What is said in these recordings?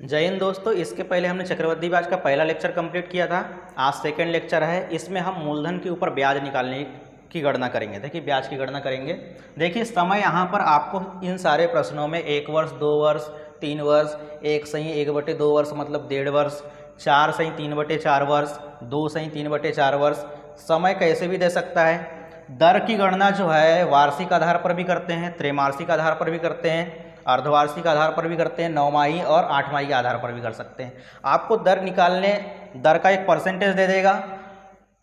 जय हिंद दोस्तों। इसके पहले हमने चक्रवृद्धि ब्याज का पहला लेक्चर कंप्लीट किया था। आज सेकंड लेक्चर है। इसमें हम मूलधन के ऊपर ब्याज निकालने की गणना करेंगे। देखिए ब्याज की गणना करेंगे। देखिए समय यहाँ पर आपको इन सारे प्रश्नों में 1 वर्ष, 2 वर्ष, 3 वर्ष, 1 सही 1/2 वर्ष मतलब 1.5 वर्ष, 4 सही 3/4 वर्ष, 2 सही 3/4 वर्ष, समय कैसे भी दे सकता है। दर की गणना जो है वार्षिक आधार पर भी करते हैं, त्रैमासिक आधार पर भी करते हैं, अर्धवार्षिक आधार पर भी करते हैं, 9माही और 8माही के आधार पर भी कर सकते हैं। आपको दर निकालने दर का एक परसेंटेज दे देगा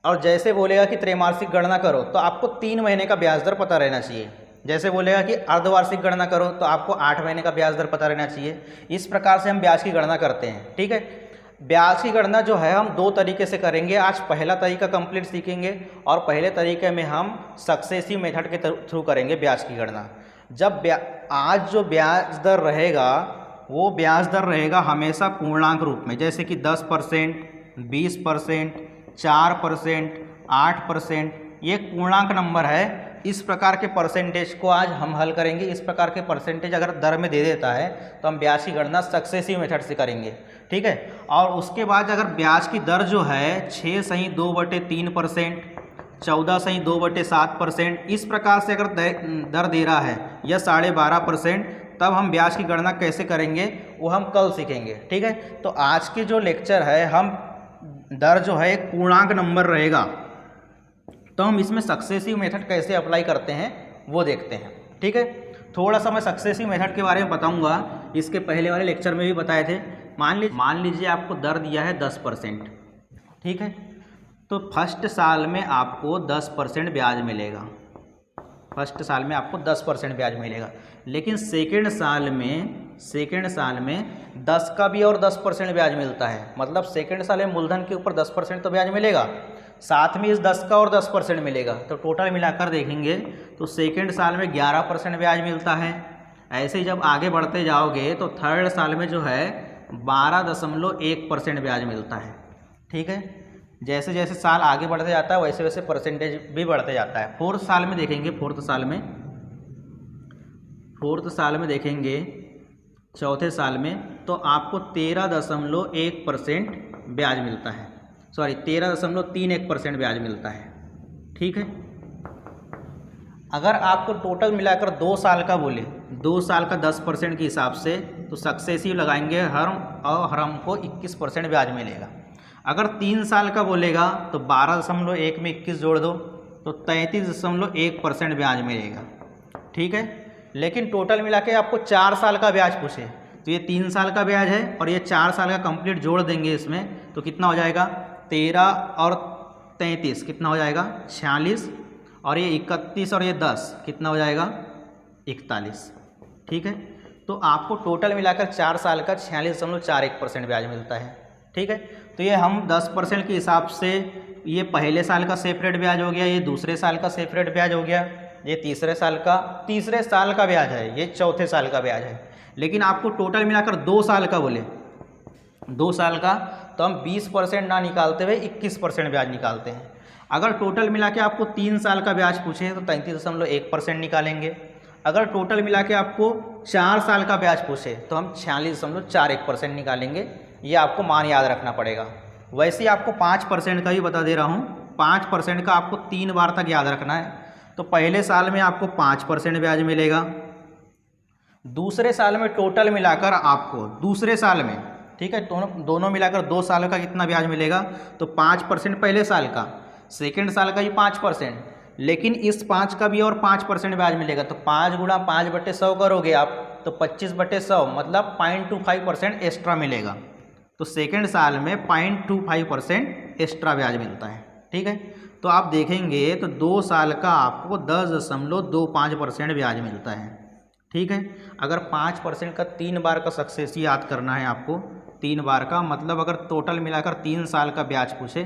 और जैसे बोलेगा कि त्रैमासिक गणना करो तो आपको 3 महीने का ब्याज दर पता रहना चाहिए। जैसे बोलेगा कि अर्धवार्षिक गणना करो तो आपको 8 महीने का ब्याज दर पता रहना चाहिए। इस प्रकार से हम ब्याज की गणना करते हैं। ठीक है, ब्याज की गणना जो है हम 2 तरीके से करेंगे। आज पहला तरीका कंप्लीट सीखेंगे और पहले तरीके में हम सक्सेसिव मेथड के थ्रू करेंगे ब्याज की गणना। जब आज जो ब्याज दर रहेगा वो ब्याज दर रहेगा हमेशा पूर्णांक रूप में, जैसे कि 10%, 20%, 4%, 8%, ये एक पूर्णांक नंबर है। इस प्रकार के परसेंटेज को आज हम हल करेंगे। इस प्रकार के परसेंटेज अगर दर में दे देता है तो हम ब्याज की गणना सक्सेसिव मेथड से करेंगे। ठीक है, और उसके बाद अगर ब्याज की दर जो है 6 सही 2/3%, 14 सही 2/7%, इस प्रकार से अगर दर दे रहा है या 12.5%, तब हम ब्याज की गणना कैसे करेंगे वो हम कल सीखेंगे। ठीक है, तो आज के जो लेक्चर है हम दर जो है एक पूर्णांक नंबर रहेगा तो हम इसमें सक्सेसिव मेथड कैसे अप्लाई करते हैं वो देखते हैं। ठीक है, थोड़ा सा मैं सक्सेसिव मेथड के बारे में बताऊंगा। इसके पहले वाले लेक्चर में भी बताए थे। मान लीजिए आपको दर दिया है 10%। ठीक है, तो फर्स्ट साल में आपको 10% ब्याज मिलेगा। फर्स्ट साल में आपको 10% ब्याज मिलेगा, लेकिन सेकेंड साल में 10 का भी और 10% ब्याज मिलता है। मतलब सेकेंड साल में मूलधन के ऊपर 10% तो ब्याज मिलेगा, साथ में इस 10 का और 10% मिलेगा। तो टोटल मिलाकर देखेंगे तो सेकेंड साल में 11% ब्याज मिलता है। ऐसे ही जब आगे बढ़ते जाओगे तो थर्ड साल में जो है 12.1% ब्याज मिलता है। ठीक है, जैसे जैसे साल आगे बढ़ते जाता है वैसे वैसे परसेंटेज भी बढ़ते जाता है। फोर्थ साल में देखेंगे, चौथे साल में तो आपको 13.1% ब्याज मिलता है। 13.31% ब्याज मिलता है। ठीक है, अगर आपको टोटल मिलाकर 2 साल का बोले, 2 साल का 10% के हिसाब से तो सक्सेसिव लगाएंगे हर हमको 21% ब्याज मिलेगा। अगर 3 साल का बोलेगा तो 12.1 में 21 जोड़ दो तो 33.1% ब्याज मिलेगा। ठीक है, लेकिन टोटल मिला के आपको 4 साल का ब्याज पूछे तो ये 3 साल का ब्याज है और ये 4 साल का कंप्लीट जोड़ देंगे इसमें तो कितना हो जाएगा 13 और 33 कितना हो जाएगा 46, और ये 31 और ये 10 कितना हो जाएगा 41। ठीक है, तो आपको टोटल मिलाकर 4 साल का 46.41% ब्याज मिलता है। ठीक है, तो ये हम 10% के हिसाब से ये पहले साल का सेपरेट ब्याज हो गया, ये दूसरे साल का सेपरेट ब्याज हो गया, ये तीसरे साल का ब्याज है, ये चौथे साल का ब्याज है। लेकिन आपको टोटल मिलाकर 2 साल का बोले, 2 साल का तो हम 20% ना निकालते हुए 21% ब्याज निकालते हैं। अगर टोटल मिला के आपको 3 साल का ब्याज पूछे तो 33.1% निकालेंगे। अगर टोटल मिला के आपको 4 साल का ब्याज पूछे तो हम 46.41% निकालेंगे। ये आपको मान याद रखना पड़ेगा। वैसे ही आपको 5% का ही बता दे रहा हूँ। 5% का आपको 3 बार तक याद रखना है। तो पहले साल में आपको 5% ब्याज मिलेगा। दूसरे साल में टोटल मिलाकर आपको दूसरे साल में, ठीक है, दोनों मिलाकर 2 साल का कितना ब्याज मिलेगा तो 5% पहले साल का, सेकेंड साल का ही 5%, लेकिन इस 5 का भी और 5% ब्याज मिलेगा। तो 5 गुणा 5/100 करोगे आप तो 25/100 मतलब 0.25% एक्स्ट्रा मिलेगा। तो सेकेंड साल में 0.25% एक्स्ट्रा ब्याज मिलता है। ठीक है, तो आप देखेंगे तो 2 साल का आपको 10.25% ब्याज मिलता है। ठीक है, अगर 5% का 3 बार का सक्सेस याद करना है आपको, 3 बार का मतलब अगर टोटल मिलाकर 3 साल का ब्याज पूछे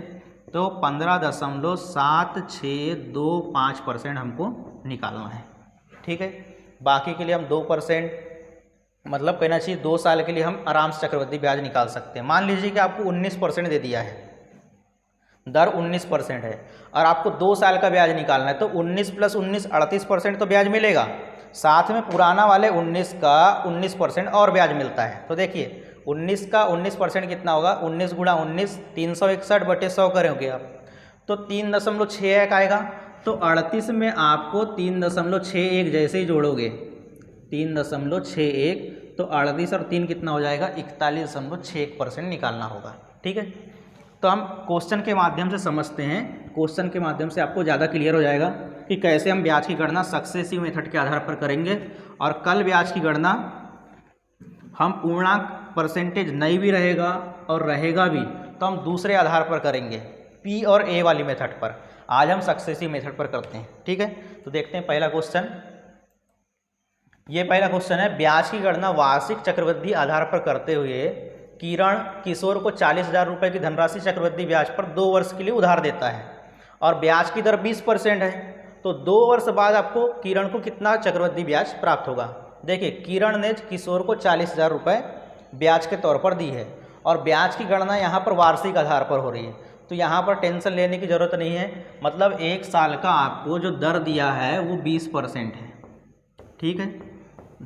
तो 15.7625% हमको निकालना है। ठीक है, बाकी के लिए हम 2% मतलब कहना चाहिए 2 साल के लिए हम आराम से चक्रवृद्धि ब्याज निकाल सकते हैं। मान लीजिए कि आपको 19% दे दिया है, दर 19% है और आपको 2 साल का ब्याज निकालना है तो 19 + 19 38% तो ब्याज मिलेगा। साथ में पुराना वाले 19 का 19% और ब्याज मिलता है। तो देखिए 19 का 19% कितना होगा, 19 गुणा 19 361/100 करोगे आप तो 3.61 आएगा। तो 38 में आपको 3.61 जैसे ही जोड़ोगे 3.61 तो 38 और 3 कितना हो जाएगा, 41.61% निकालना होगा। ठीक है, तो हम क्वेश्चन के माध्यम से समझते हैं, क्वेश्चन के माध्यम से आपको ज़्यादा क्लियर हो जाएगा कि कैसे हम ब्याज की गणना सक्सेसिव मेथड के आधार पर करेंगे। और कल ब्याज की गणना हम पूर्णांक परसेंटेज नहीं भी रहेगा और रहेगा भी तो हम दूसरे आधार पर करेंगे, पी और ए वाली मेथड पर। आज हम सक्सेसिव मेथड पर करते हैं। ठीक है, तो देखते हैं पहला क्वेश्चन। ये पहला क्वेश्चन है, ब्याज की गणना वार्षिक चक्रवृद्धि आधार पर करते हुए किरण किशोर को 40,000 रुपये की धनराशि चक्रवृद्धि ब्याज पर 2 वर्ष के लिए उधार देता है और ब्याज की दर 20% है। तो 2 वर्ष बाद आपको किरण को कितना चक्रवृद्धि ब्याज प्राप्त होगा। देखिए, किरण ने किशोर को 40,000 रुपये ब्याज के तौर पर दी है और ब्याज की गणना यहाँ पर वार्षिक आधार पर हो रही है, तो यहाँ पर टेंशन लेने की ज़रूरत नहीं है। मतलब 1 साल का आपको जो दर दिया है वो 20% है। ठीक है,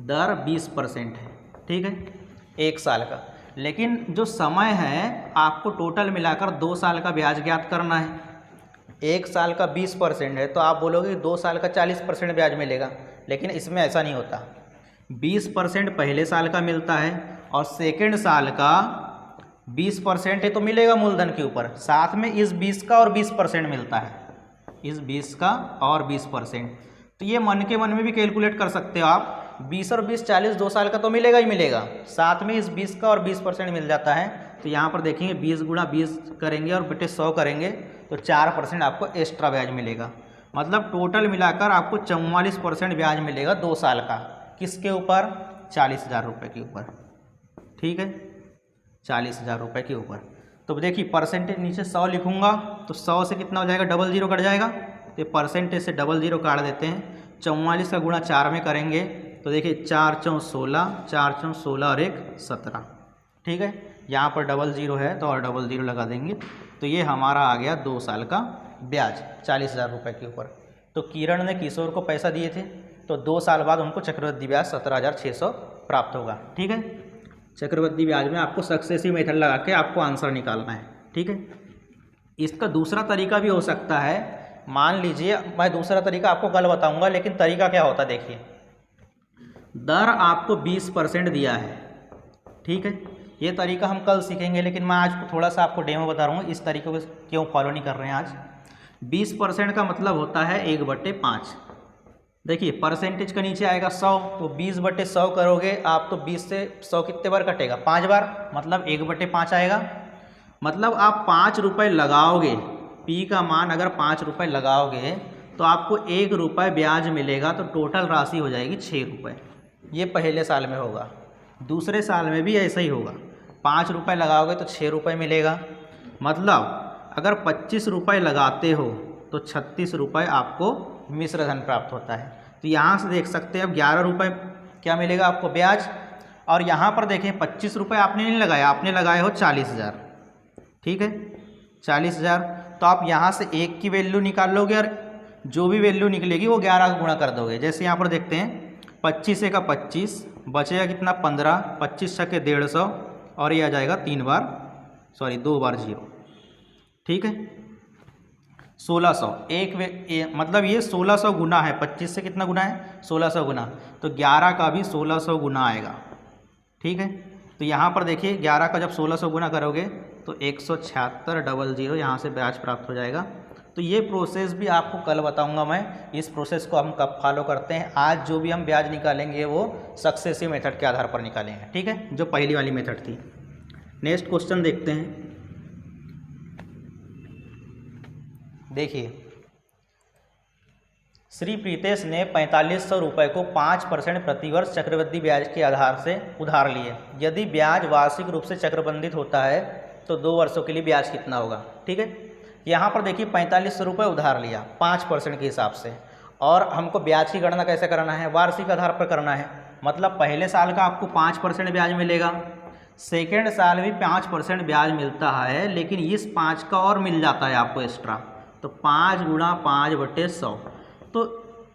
दर 20% है। ठीक है, 1 साल का। लेकिन जो समय है आपको टोटल मिलाकर 2 साल का ब्याज ज्ञात करना है। 1 साल का 20% है तो आप बोलोगे 2 साल का 40% ब्याज मिलेगा, लेकिन इसमें ऐसा नहीं होता। 20% पहले साल का मिलता है और सेकेंड साल का 20% है तो मिलेगा मूलधन के ऊपर, साथ में इस 20 का और 20% मिलता है, इस 20 का और 20%। तो ये मन के मन में भी कैलकुलेट कर सकते हो आप, 20 और 20 40 2 साल का तो मिलेगा ही मिलेगा, साथ में इस 20 का और 20% मिल जाता है। तो यहाँ पर देखेंगे 20 गुणा 20 करेंगे और बटे 100 करेंगे तो 4% आपको एक्स्ट्रा ब्याज मिलेगा। मतलब टोटल मिलाकर आपको 44% ब्याज मिलेगा 2 साल का। किसके ऊपर, 40,000 रुपये के ऊपर। ठीक है, 40,000 रुपये के ऊपर। तो देखिए परसेंटेज नीचे 100 लिखूंगा तो 100 से कितना हो जाएगा, 00 कट जाएगा, तो परसेंटेज से 00 काट देते हैं। 44 का गुणा 4 में करेंगे तो देखिए 4 चौं 16, 4 चौं 16 और 1 17। ठीक है, यहाँ पर 00 है तो और 00 लगा देंगे तो ये हमारा आ गया 2 साल का ब्याज 40,000 रुपये के ऊपर। तो किरण ने किशोर को पैसा दिए थे तो 2 साल बाद उनको चक्रवृद्धि ब्याज 17,600 प्राप्त होगा। ठीक है, चक्रवृद्धि ब्याज में आपको सक्सेसिव मेथड लगा के आपको आंसर निकालना है। ठीक है, इसका दूसरा तरीका भी हो सकता है। मान लीजिए, मैं दूसरा तरीका आपको कल बताऊंगा, लेकिन तरीका क्या होता है देखिए। दर आपको 20% दिया है। ठीक है, ये तरीका हम कल सीखेंगे, लेकिन मैं आज थोड़ा सा आपको डेमो बता रहा हूँ इस तरीके को क्यों फॉलो नहीं कर रहे हैं आज। 20% का मतलब होता है 1/5। देखिए परसेंटेज का नीचे आएगा 100, तो 20/100 करोगे आप तो 20 से 100 कितने बार कटेगा, 5 बार, मतलब 1/5 आएगा। मतलब आप 5 रुपये लगाओगे, पी का मान अगर 5 रुपये लगाओगे तो आपको 1 रुपये ब्याज मिलेगा, तो टोटल राशि हो जाएगी 6 रुपये। ये पहले साल में होगा, दूसरे साल में भी ऐसा ही होगा। 5 रुपये लगाओगे तो 6 रुपये मिलेगा। मतलब अगर 25 रुपये लगाते हो तो 36 रुपये आपको मिश्र धन प्राप्त होता है। तो यहाँ से देख सकते हैं अब 11 रुपये क्या मिलेगा आपको ब्याज। और यहाँ पर देखें 25 रुपये आपने नहीं लगाया, आपने लगाए हो 40,000। ठीक है, 40,000। तो आप यहाँ से 1 की वैल्यू निकाल लोगे और जो भी वैल्यू निकलेगी वो 11 का गुणा कर दोगे। जैसे यहाँ पर देखते हैं 25 का 25 बचेगा कितना 15, 25 छक्के 150 और ये आ जाएगा 2 बार 0। ठीक है, 1600 मतलब ये 1600 गुना है, 25 से कितना गुना है 1600 गुना, तो 11 का भी 1600 गुना आएगा। ठीक है, तो यहाँ पर देखिए 11 का जब 1600 गुना करोगे तो 176,000 यहाँ से ब्याज प्राप्त हो जाएगा। तो ये प्रोसेस भी आपको कल बताऊंगा मैं, इस प्रोसेस को हम कब फॉलो करते हैं। आज जो भी हम ब्याज निकालेंगे वो सक्सेसिव मेथड के आधार पर निकालेंगे। ठीक है, जो पहली वाली मेथड थी। नेक्स्ट क्वेश्चन देखते हैं। देखिए, श्री प्रीतेश ने 4500 रुपये को 5% प्रतिवर्ष चक्रवृद्धि ब्याज के आधार से उधार लिए। यदि ब्याज वार्षिक रूप से चक्रबंधित होता है तो 2 वर्षों के लिए ब्याज कितना होगा। ठीक है, यहाँ पर देखिए 4500 रुपये उधार लिया 5% के हिसाब से, और हमको ब्याज की गणना कैसे करना है, वार्षिक आधार पर करना है। मतलब पहले साल का आपको 5% ब्याज मिलेगा, सेकेंड साल भी 5% ब्याज मिलता है, लेकिन इस 5 का और मिल जाता है आपको एक्स्ट्रा। तो 5 गुणा 5/100, तो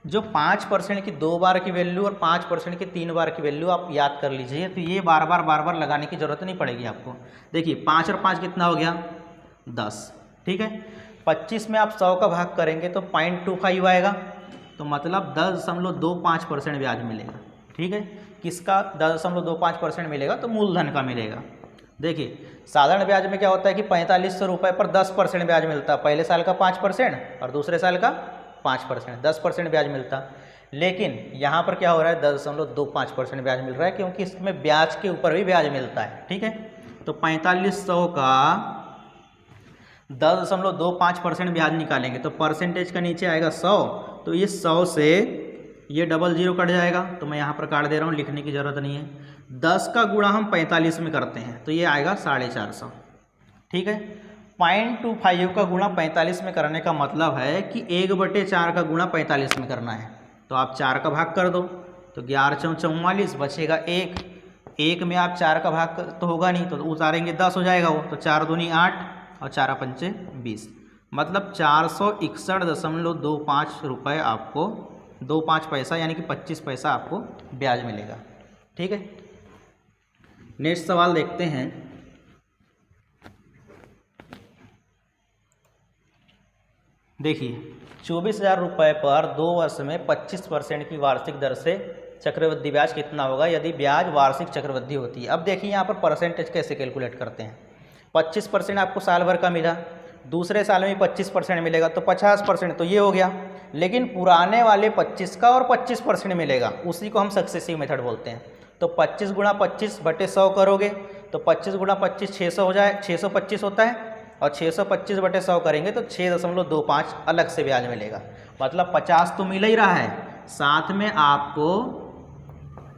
जो 5% की 2 बार की वैल्यू और 5% की 3 बार की वैल्यू आप याद कर लीजिए, तो ये बार बार लगाने की ज़रूरत नहीं पड़ेगी आपको। देखिए 5 और 5 कितना हो गया 10, ठीक है। 25 में आप 100 का भाग करेंगे तो 0.25 आएगा, तो मतलब 10.25% ब्याज मिलेगा, ठीक है। किसका 10.25% मिलेगा? तो मूलधन का मिलेगा। देखिए साधारण ब्याज में क्या होता है कि 4500 रुपये पर 10% ब्याज मिलता, पहले साल का 5% और दूसरे साल का 5%, 10% ब्याज मिलता। लेकिन यहाँ पर क्या हो रहा है 10.25% ब्याज मिल रहा है, क्योंकि इसमें ब्याज के ऊपर भी ब्याज मिलता है, ठीक है। तो 4500 का 10.25% ब्याज निकालेंगे तो परसेंटेज का नीचे आएगा 100, तो ये 100 से ये 00 कट जाएगा, तो मैं यहाँ पर काट दे रहा हूँ, लिखने की ज़रूरत नहीं है। 10 का गुणा हम 45 में करते हैं तो ये आएगा 450, ठीक है। 0.25 का गुणा 45 में करने का मतलब है कि 1/4 का गुणा 45 में करना है, तो आप 4 का भाग कर दो तो 11 चौं 44 बचेगा 1 में आप 4 का भाग तो होगा नहीं, तो उतारेंगे 10 हो जाएगा वो, तो 4 दूनी 8 और 4 पंचे 20, मतलब 461.25 रुपये आपको 25 पैसा यानी कि 25 पैसा आपको ब्याज मिलेगा, ठीक है। नेक्स्ट सवाल देखते हैं। देखिए 24,000 रुपये पर 2 वर्ष में 25% की वार्षिक दर से चक्रवृद्धि ब्याज कितना होगा यदि ब्याज वार्षिक चक्रवृद्धि होती है। अब देखिए यहाँ पर परसेंटेज कैसे कैलकुलेट करते हैं। 25% आपको साल भर का मिला, दूसरे साल में 25% मिलेगा तो 50%, तो ये हो गया। लेकिन पुराने वाले 25 का और 25% मिलेगा, उसी को हम सक्सेसिव मेथड बोलते हैं। तो 25 गुणा 25/100 करोगे तो 25 गुणा 25 600 हो जाए, 625 होता है, और 625/100 करेंगे तो 6.25 अलग से ब्याज मिलेगा। मतलब 50 तो मिल ही रहा है, साथ में आपको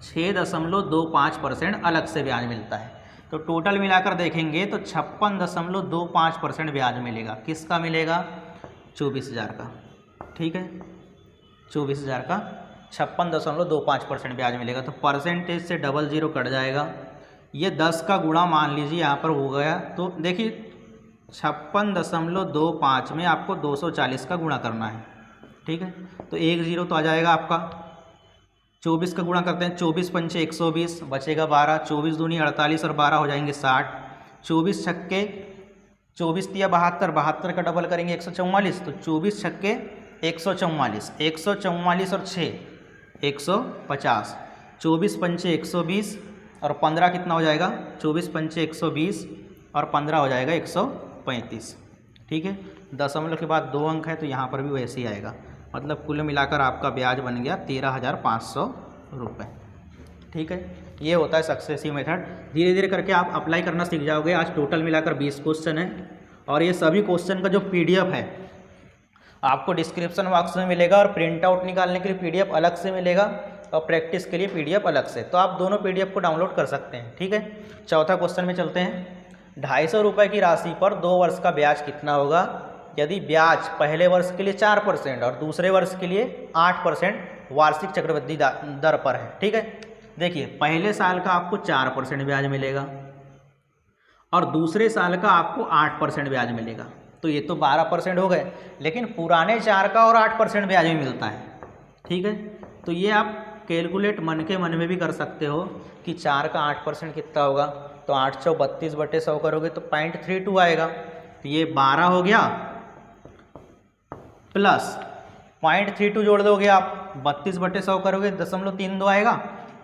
6.25% अलग से ब्याज मिलता है। तो टोटल मिलाकर देखेंगे तो 56.25% ब्याज मिलेगा। किसका मिलेगा? 24,000 का, ठीक है। 24,000 का 56.25% ब्याज मिलेगा। तो परसेंटेज से 00 कट जाएगा। ये 10 का गुणा मान लीजिए यहाँ पर हो गया, तो देखिए 56.25 में आपको 240 का गुणा करना है, ठीक है। तो 10 तो आ जाएगा आपका। 24 का गुणा करते हैं, 24 पंचे 120 बचेगा 12, 24 दूनी 48 और 12 हो जाएंगे 60, 24 छक्के 24 तिया 72, 72 का डबल करेंगे 144, तो 24 छक्के 144, 144 और 6 150, 24 पंचे 120 और 15 कितना हो जाएगा? 24 पंचे 120 और 15 हो जाएगा 135, ठीक है। दशमलव के बाद 2 अंक है तो यहाँ पर भी वैसे ही आएगा। मतलब कुल मिलाकर आपका ब्याज बन गया 13,500 रुपये, ठीक है। ये होता है सक्सेसिव मेथड। धीरे धीरे करके आप अप्लाई करना सीख जाओगे। आज टोटल मिलाकर 20 क्वेश्चन है, और ये सभी क्वेश्चन का जो PDF है आपको डिस्क्रिप्शन बॉक्स में मिलेगा, और प्रिंट आउट निकालने के लिए PDF अलग से मिलेगा और प्रैक्टिस के लिए PDF अलग से। तो आप दोनों PDF को डाउनलोड कर सकते हैं, ठीक है। चौथा क्वेश्चन में चलते हैं। 250 रुपये की राशि पर 2 वर्ष का ब्याज कितना होगा यदि ब्याज पहले वर्ष के लिए 4% और दूसरे वर्ष के लिए 8% वार्षिक चक्रवृद्धि दर पर है, ठीक है। देखिए पहले साल का आपको 4% ब्याज मिलेगा और दूसरे साल का आपको 8% ब्याज मिलेगा, तो ये तो 12% हो गए। लेकिन पुराने 4 का और 8% ब्याज भी मिलता है, ठीक है। तो ये आप कैलकुलेट मन के मन में भी कर सकते हो कि 4 का 8% कितना होगा। तो 832/100 करोगे तो 0.32 आएगा। तो ये 12 हो गया प्लस 0.32 जोड़ दोगे आप, 32/100 करोगे 0.32 आएगा।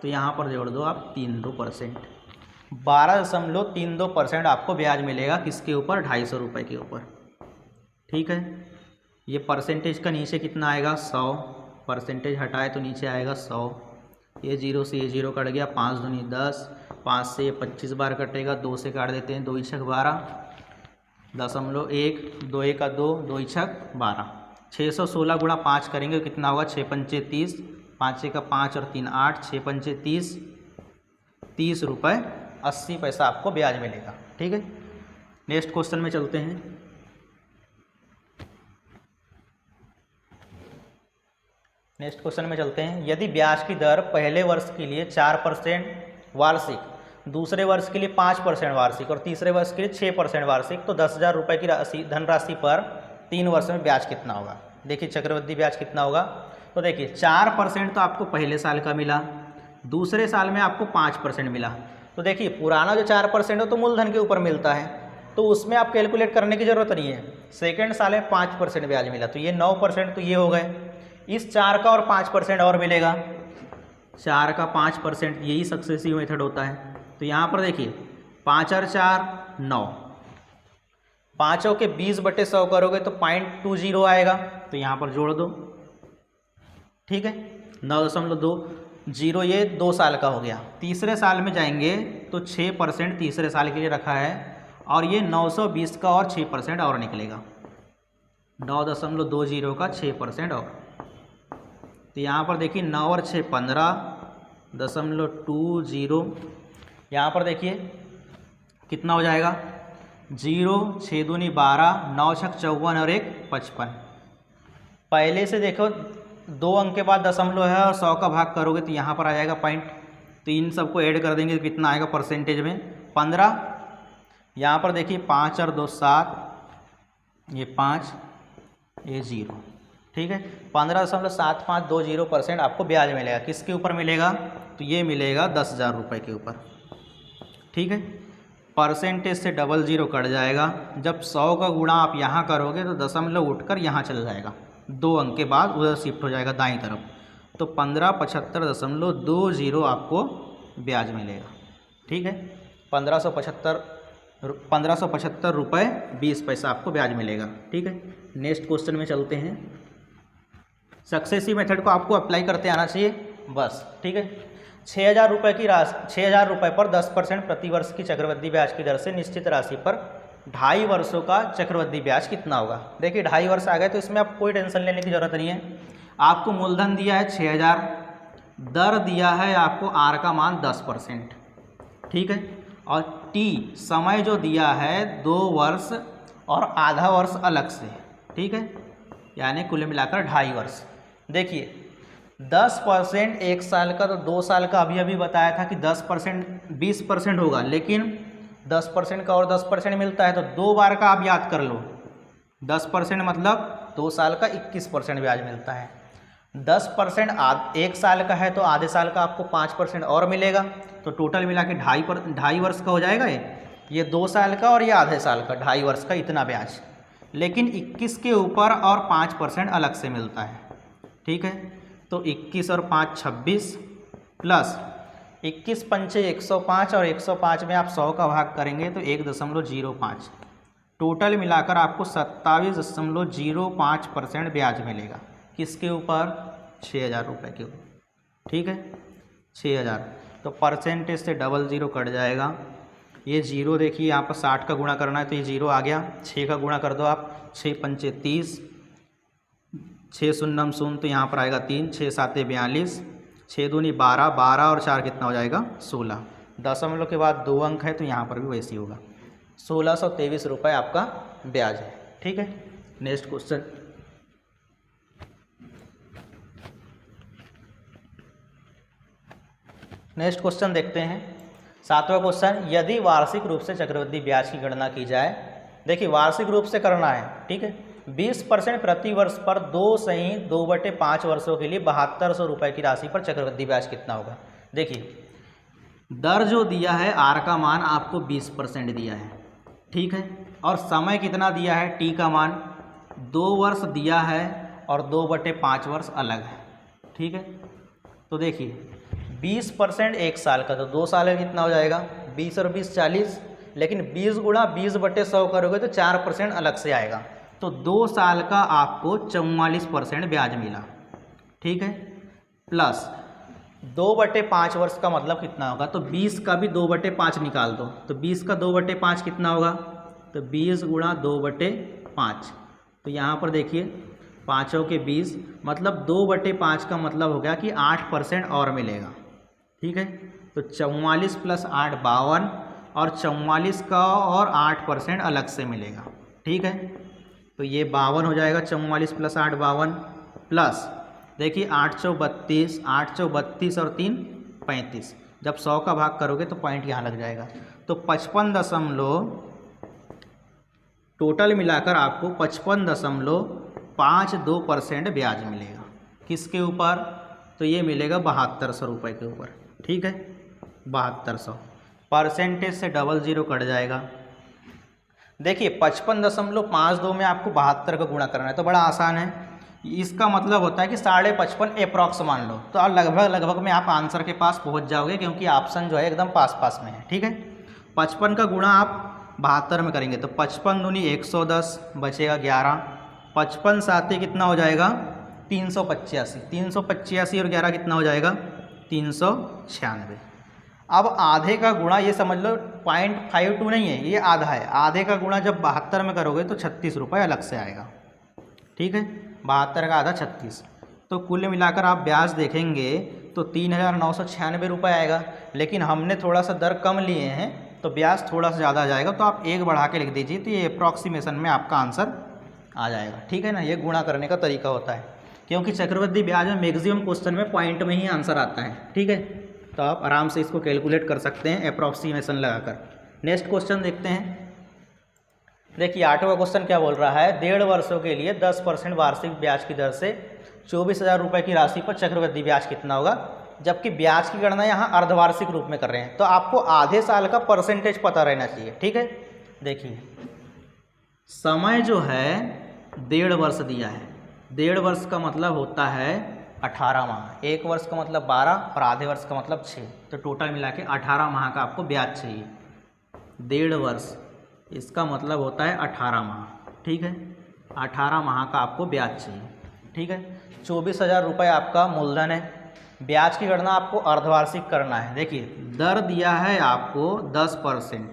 तो यहाँ पर जोड़ दो आप 32%, 12.32% आपको ब्याज मिलेगा। किसके ऊपर? 250 रुपये के ऊपर, ठीक है। ये परसेंटेज का नीचे कितना आएगा? 100, परसेंटेज हटाए तो नीचे आएगा 100। ये 0 से ये 0 कट गया, 5 दूनी 10, 5 से ये 25 बार कटेगा, 2 से काट देते हैं, 2 × 12, 0.1, 2 × 2, 2 × 12, 616 गुणा 5 करेंगे तो कितना होगा? 6 पंचे 30, 5 का 5 और 3 8, 6 पंचे 30, 30 रुपये 80 पैसा आपको ब्याज मिलेगा, ठीक है। नेक्स्ट क्वेश्चन में चलते हैं। नेक्स्ट क्वेश्चन में चलते हैं। यदि ब्याज की दर पहले वर्ष के लिए 4% वार्षिक, दूसरे वर्ष के लिए 5% वार्षिक और तीसरे वर्ष के लिए 6% वार्षिक, तो 10,000 रुपये की राशि धनराशि पर 3 वर्ष में ब्याज कितना होगा? देखिए चक्रवृद्धि ब्याज कितना होगा? तो देखिए 4% तो आपको पहले साल का मिला, दूसरे साल में आपको 5% मिला। तो देखिए पुराना जो 4% है तो मूलधन के ऊपर मिलता है, तो उसमें आप कैलकुलेट करने की ज़रूरत नहीं है। सेकेंड साल में 5% ब्याज मिला, तो ये 9% तो ये हो गए। इस 4 का और 5% और मिलेगा, 4 का 5%, यही सक्सेसिव मेथड होता है। तो यहाँ पर देखिए 5 और 4 9, पाँचों के 20/100 करोगे तो 0.20 आएगा, तो यहाँ पर जोड़ दो। ठीक है, 9.20, ये 2 साल का हो गया। तीसरे साल में जाएंगे तो 6% तीसरे साल के लिए रखा है, और ये 920 का और 6% और निकलेगा, 9.20 का 6% और। तो यहाँ पर देखिए 9 और 6 15.20। यहाँ पर देखिए कितना हो जाएगा, 0 6 दूनी 12, 9 छक 54 और 1 55। पहले से देखो 2 अंक के बाद दशमलव है और 100 का भाग करोगे तो यहाँ पर आ जाएगा पॉइंट, तो इन सबको ऐड कर देंगे तो कितना आएगा परसेंटेज में 15। यहाँ पर देखिए 5 और 2 7, ये 5, ये 0। ठीक है, 15.7520% आपको ब्याज मिलेगा। किसके ऊपर मिलेगा, तो ये मिलेगा 10,000 रुपये के ऊपर। ठीक है, परसेंटेज से 00 कट जाएगा। जब 100 का गुणा आप यहाँ करोगे तो दशमलव उठकर यहाँ चल जाएगा, 2 अंक के बाद उधर शिफ्ट हो जाएगा दाईं तरफ, तो 1575.20 आपको ब्याज मिलेगा। ठीक है, 1575 रुपये 20 पैसा आपको ब्याज मिलेगा। ठीक है, नेक्स्ट क्वेश्चन में चलते हैं। सक्सेसिव मेथड को आपको अप्लाई करते आना चाहिए बस। ठीक है, 6,000 रुपये की राशि, 6,000 रुपये पर 10% प्रतिवर्ष की चक्रवृद्धि ब्याज की दर से निश्चित राशि पर 2.5 वर्षों का चक्रवृद्धि ब्याज कितना होगा। देखिए 2.5 वर्ष आ गए तो इसमें आप कोई टेंशन लेने की ज़रूरत नहीं है। आपको मूलधन दिया है 6,000, दर दिया है आपको आर का मान 10%। ठीक है, और टी समय जो दिया है 2 वर्ष और आधा वर्ष अलग से। ठीक है, यानी कुल मिलाकर 2.5 वर्ष। देखिए 10% 1 साल का, तो 2 साल का अभी अभी बताया था कि 10% 20% होगा, लेकिन 10% का और 10% मिलता है, तो 2 बार का आप याद कर लो। 10% मतलब 2 साल का 21% ब्याज मिलता है। 10% 1 साल का है तो आधे साल का आपको 5% और मिलेगा, तो टोटल मिला के 2.5 वर्ष का हो जाएगा। ये 2 साल का और ये आधे साल का, 2.5 वर्ष का इतना ब्याज, लेकिन 21 के ऊपर और 5% अलग से मिलता है। ठीक है, तो 21 और 5 26 प्लस 21 पंचे 105, और 105 में आप 100 का भाग करेंगे तो 1.05, टोटल मिलाकर आपको 27.05% ब्याज मिलेगा। किसके ऊपर, 6,000 रुपये के ऊपर। ठीक है, 6,000, तो परसेंटेज से 00 कट जाएगा। ये 0 देखिए यहाँ पर 60 का गुणा करना है तो ये 0 आ गया। 6 का गुणा कर दो आप, 6 पंचे 30, 6 शून्यम शून्य, तो यहाँ पर आएगा 3, 6 साते 42, 6 दूनी 12, 12 और 4 कितना हो जाएगा 16। दशमलव के बाद 2 अंक है तो यहाँ पर भी वैसे ही होगा। 1623 रुपये आपका ब्याज है। ठीक है, नेक्स्ट क्वेश्चन। नेक्स्ट क्वेश्चन देखते हैं, 7वां क्वेश्चन। यदि वार्षिक रूप से चक्रवृद्धि ब्याज की गणना की जाए, देखिए वार्षिक रूप से करना है। ठीक है, 20% प्रति वर्ष पर 2/5 वर्षों के लिए 7200 रुपये की राशि पर चक्रवृद्धि ब्याज कितना होगा। देखिए दर जो दिया है आर का मान आपको 20% दिया है। ठीक है, और समय कितना दिया है, टी का मान 2 वर्ष दिया है और 2/5 वर्ष अलग है। ठीक है, तो देखिए 20% 1 साल का, तो 2 साल में कितना हो जाएगा 20 और 20 40, लेकिन 20 गुणा 20/100 करोगे तो 4% अलग से आएगा, तो 2 साल का आपको 44% ब्याज मिला। ठीक है, प्लस 2/5 वर्ष का मतलब कितना होगा, तो 20 का भी 2/5 निकाल दो, तो 20 का 2/5 कितना होगा, तो 20 गुणा 2/5, तो यहाँ पर देखिए 5 के 20, मतलब 2/5 का मतलब हो गया कि 8% और मिलेगा। ठीक है, तो 44 + 8 52, और 44 का और 8% अलग से मिलेगा। ठीक है, तो ये 52 हो जाएगा, 44 + 8 52, प्लस देखिए 8 चौ 32, 8 चौ 32 और 3 35, जब 100 का भाग करोगे तो पॉइंट यहाँ लग जाएगा, तो 55 टोटल मिलाकर आपको 55.52% ब्याज मिलेगा। किसके ऊपर, तो ये मिलेगा 7200 रुपये के ऊपर। ठीक है, 7200। परसेंटेज से 00 कट जाएगा। देखिए 55.52 में आपको 72 का गुणा करना है, तो बड़ा आसान है। इसका मतलब होता है कि 55.5 अप्रॉक्स मान लो, तो लगभग में आप आंसर के पास पहुंच जाओगे, क्योंकि ऑप्शन जो है एकदम पास में है। ठीक है, 55 का गुणा आप 72 में करेंगे तो 55 दूनी 110, बचेगा 11। 55 साथ ही कितना हो जाएगा 385। 385 और 11 कितना हो जाएगा 396। अब आधे का गुणा ये समझ लो 0.52 नहीं है, ये आधा है। आधे का गुणा जब 72 में करोगे तो 36 रुपये अलग से आएगा। ठीक है, 72 का आधा 36, तो कुल मिलाकर आप ब्याज देखेंगे तो 3996 रुपये आएगा। लेकिन हमने थोड़ा सा दर कम लिए हैं तो ब्याज थोड़ा सा ज़्यादा आ जाएगा, तो आप 1 बढ़ा के लिख दीजिए, तो ये अप्रॉक्सीमेशन में आपका आंसर आ जाएगा। ठीक है ना, ये गुणा करने का तरीका होता है, क्योंकि चक्रवृद्धि ब्याज में मैक्सिमम क्वेश्चन में पॉइंट में ही आंसर आता है। ठीक है, तो आप आराम से इसको कैलकुलेट कर सकते हैं अप्रॉक्सीमेशन लगाकर। नेक्स्ट क्वेश्चन देखते हैं। देखिए 8वां क्वेश्चन क्या बोल रहा है, 1.5 वर्षों के लिए 10% वार्षिक ब्याज की दर से 24,000 रुपये की राशि पर चक्रवृद्धि ब्याज कितना होगा। जबकि ब्याज की गणना यहाँ अर्धवार्षिक रूप में कर रहे हैं, तो आपको आधे साल का परसेंटेज पता रहना चाहिए। ठीक है, देखिए समय जो है 1.5 वर्ष दिया है। 1.5 वर्ष का मतलब होता है 18 माह। 1 वर्ष का मतलब 12 और आधे वर्ष का मतलब 6, तो टोटल मिला के 18 माह का आपको ब्याज चाहिए। 1.5 वर्ष इसका मतलब होता है 18 माह। ठीक है, 18 माह का आपको ब्याज चाहिए। ठीक है, 24,000 रुपये आपका मूलधन है। ब्याज की गणना आपको अर्धवार्षिक करना है। देखिए दर दिया है आपको 10%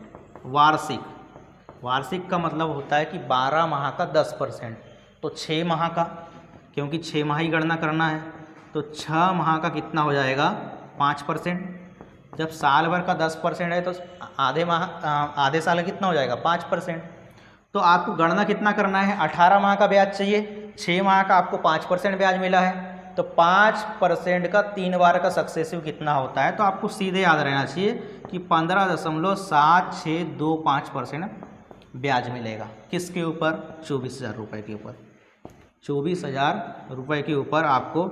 वार्षिक। वार्षिक का मतलब होता है कि 12 माह का 10%, तो 6 माह का, क्योंकि 6 माह ही गणना करना है, तो 6 माह का कितना हो जाएगा 5%। जब साल भर का 10% है तो आधे साल का कितना हो जाएगा 5%। तो आपको गणना कितना करना है, 18 माह का ब्याज चाहिए, 6 माह का आपको 5% ब्याज मिला है, तो 5% का 3 बार का सक्सेसिव कितना होता है, तो आपको सीधे याद रहना चाहिए कि 15.7625% ब्याज मिलेगा। किसके ऊपर, 24,000 रुपये के ऊपर। 24,000 रुपये के ऊपर आपको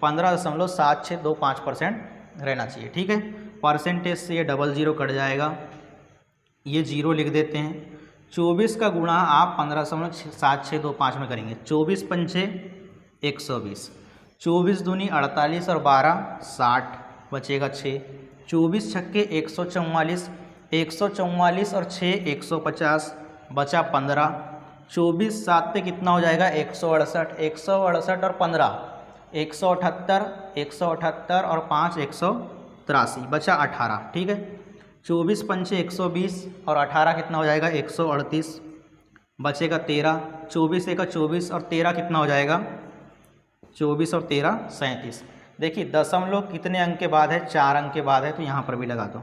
15.7625% रहना चाहिए। ठीक है, परसेंटेज से ये 00 कट जाएगा, ये 0 लिख देते हैं। 24 का गुणा आप 15.7625 में करेंगे। 24 पंचे 120, 24 दूनी 48 और 12 60, बचेगा 6। 24 छक्के 144, 144 और 6 150, बचा 15। 24 सात पे कितना हो जाएगा 168, 168 और 15 178, 178 और 5 183, बचा 18। ठीक है, 24 पंचे 120 और 18 कितना हो जाएगा 138, बचेगा 13। 24 एका 24 और 13 कितना हो जाएगा 24 और 13 37। देखिए दशमलव कितने अंक के बाद है, 4 अंक के बाद है, तो यहाँ पर भी लगा दो,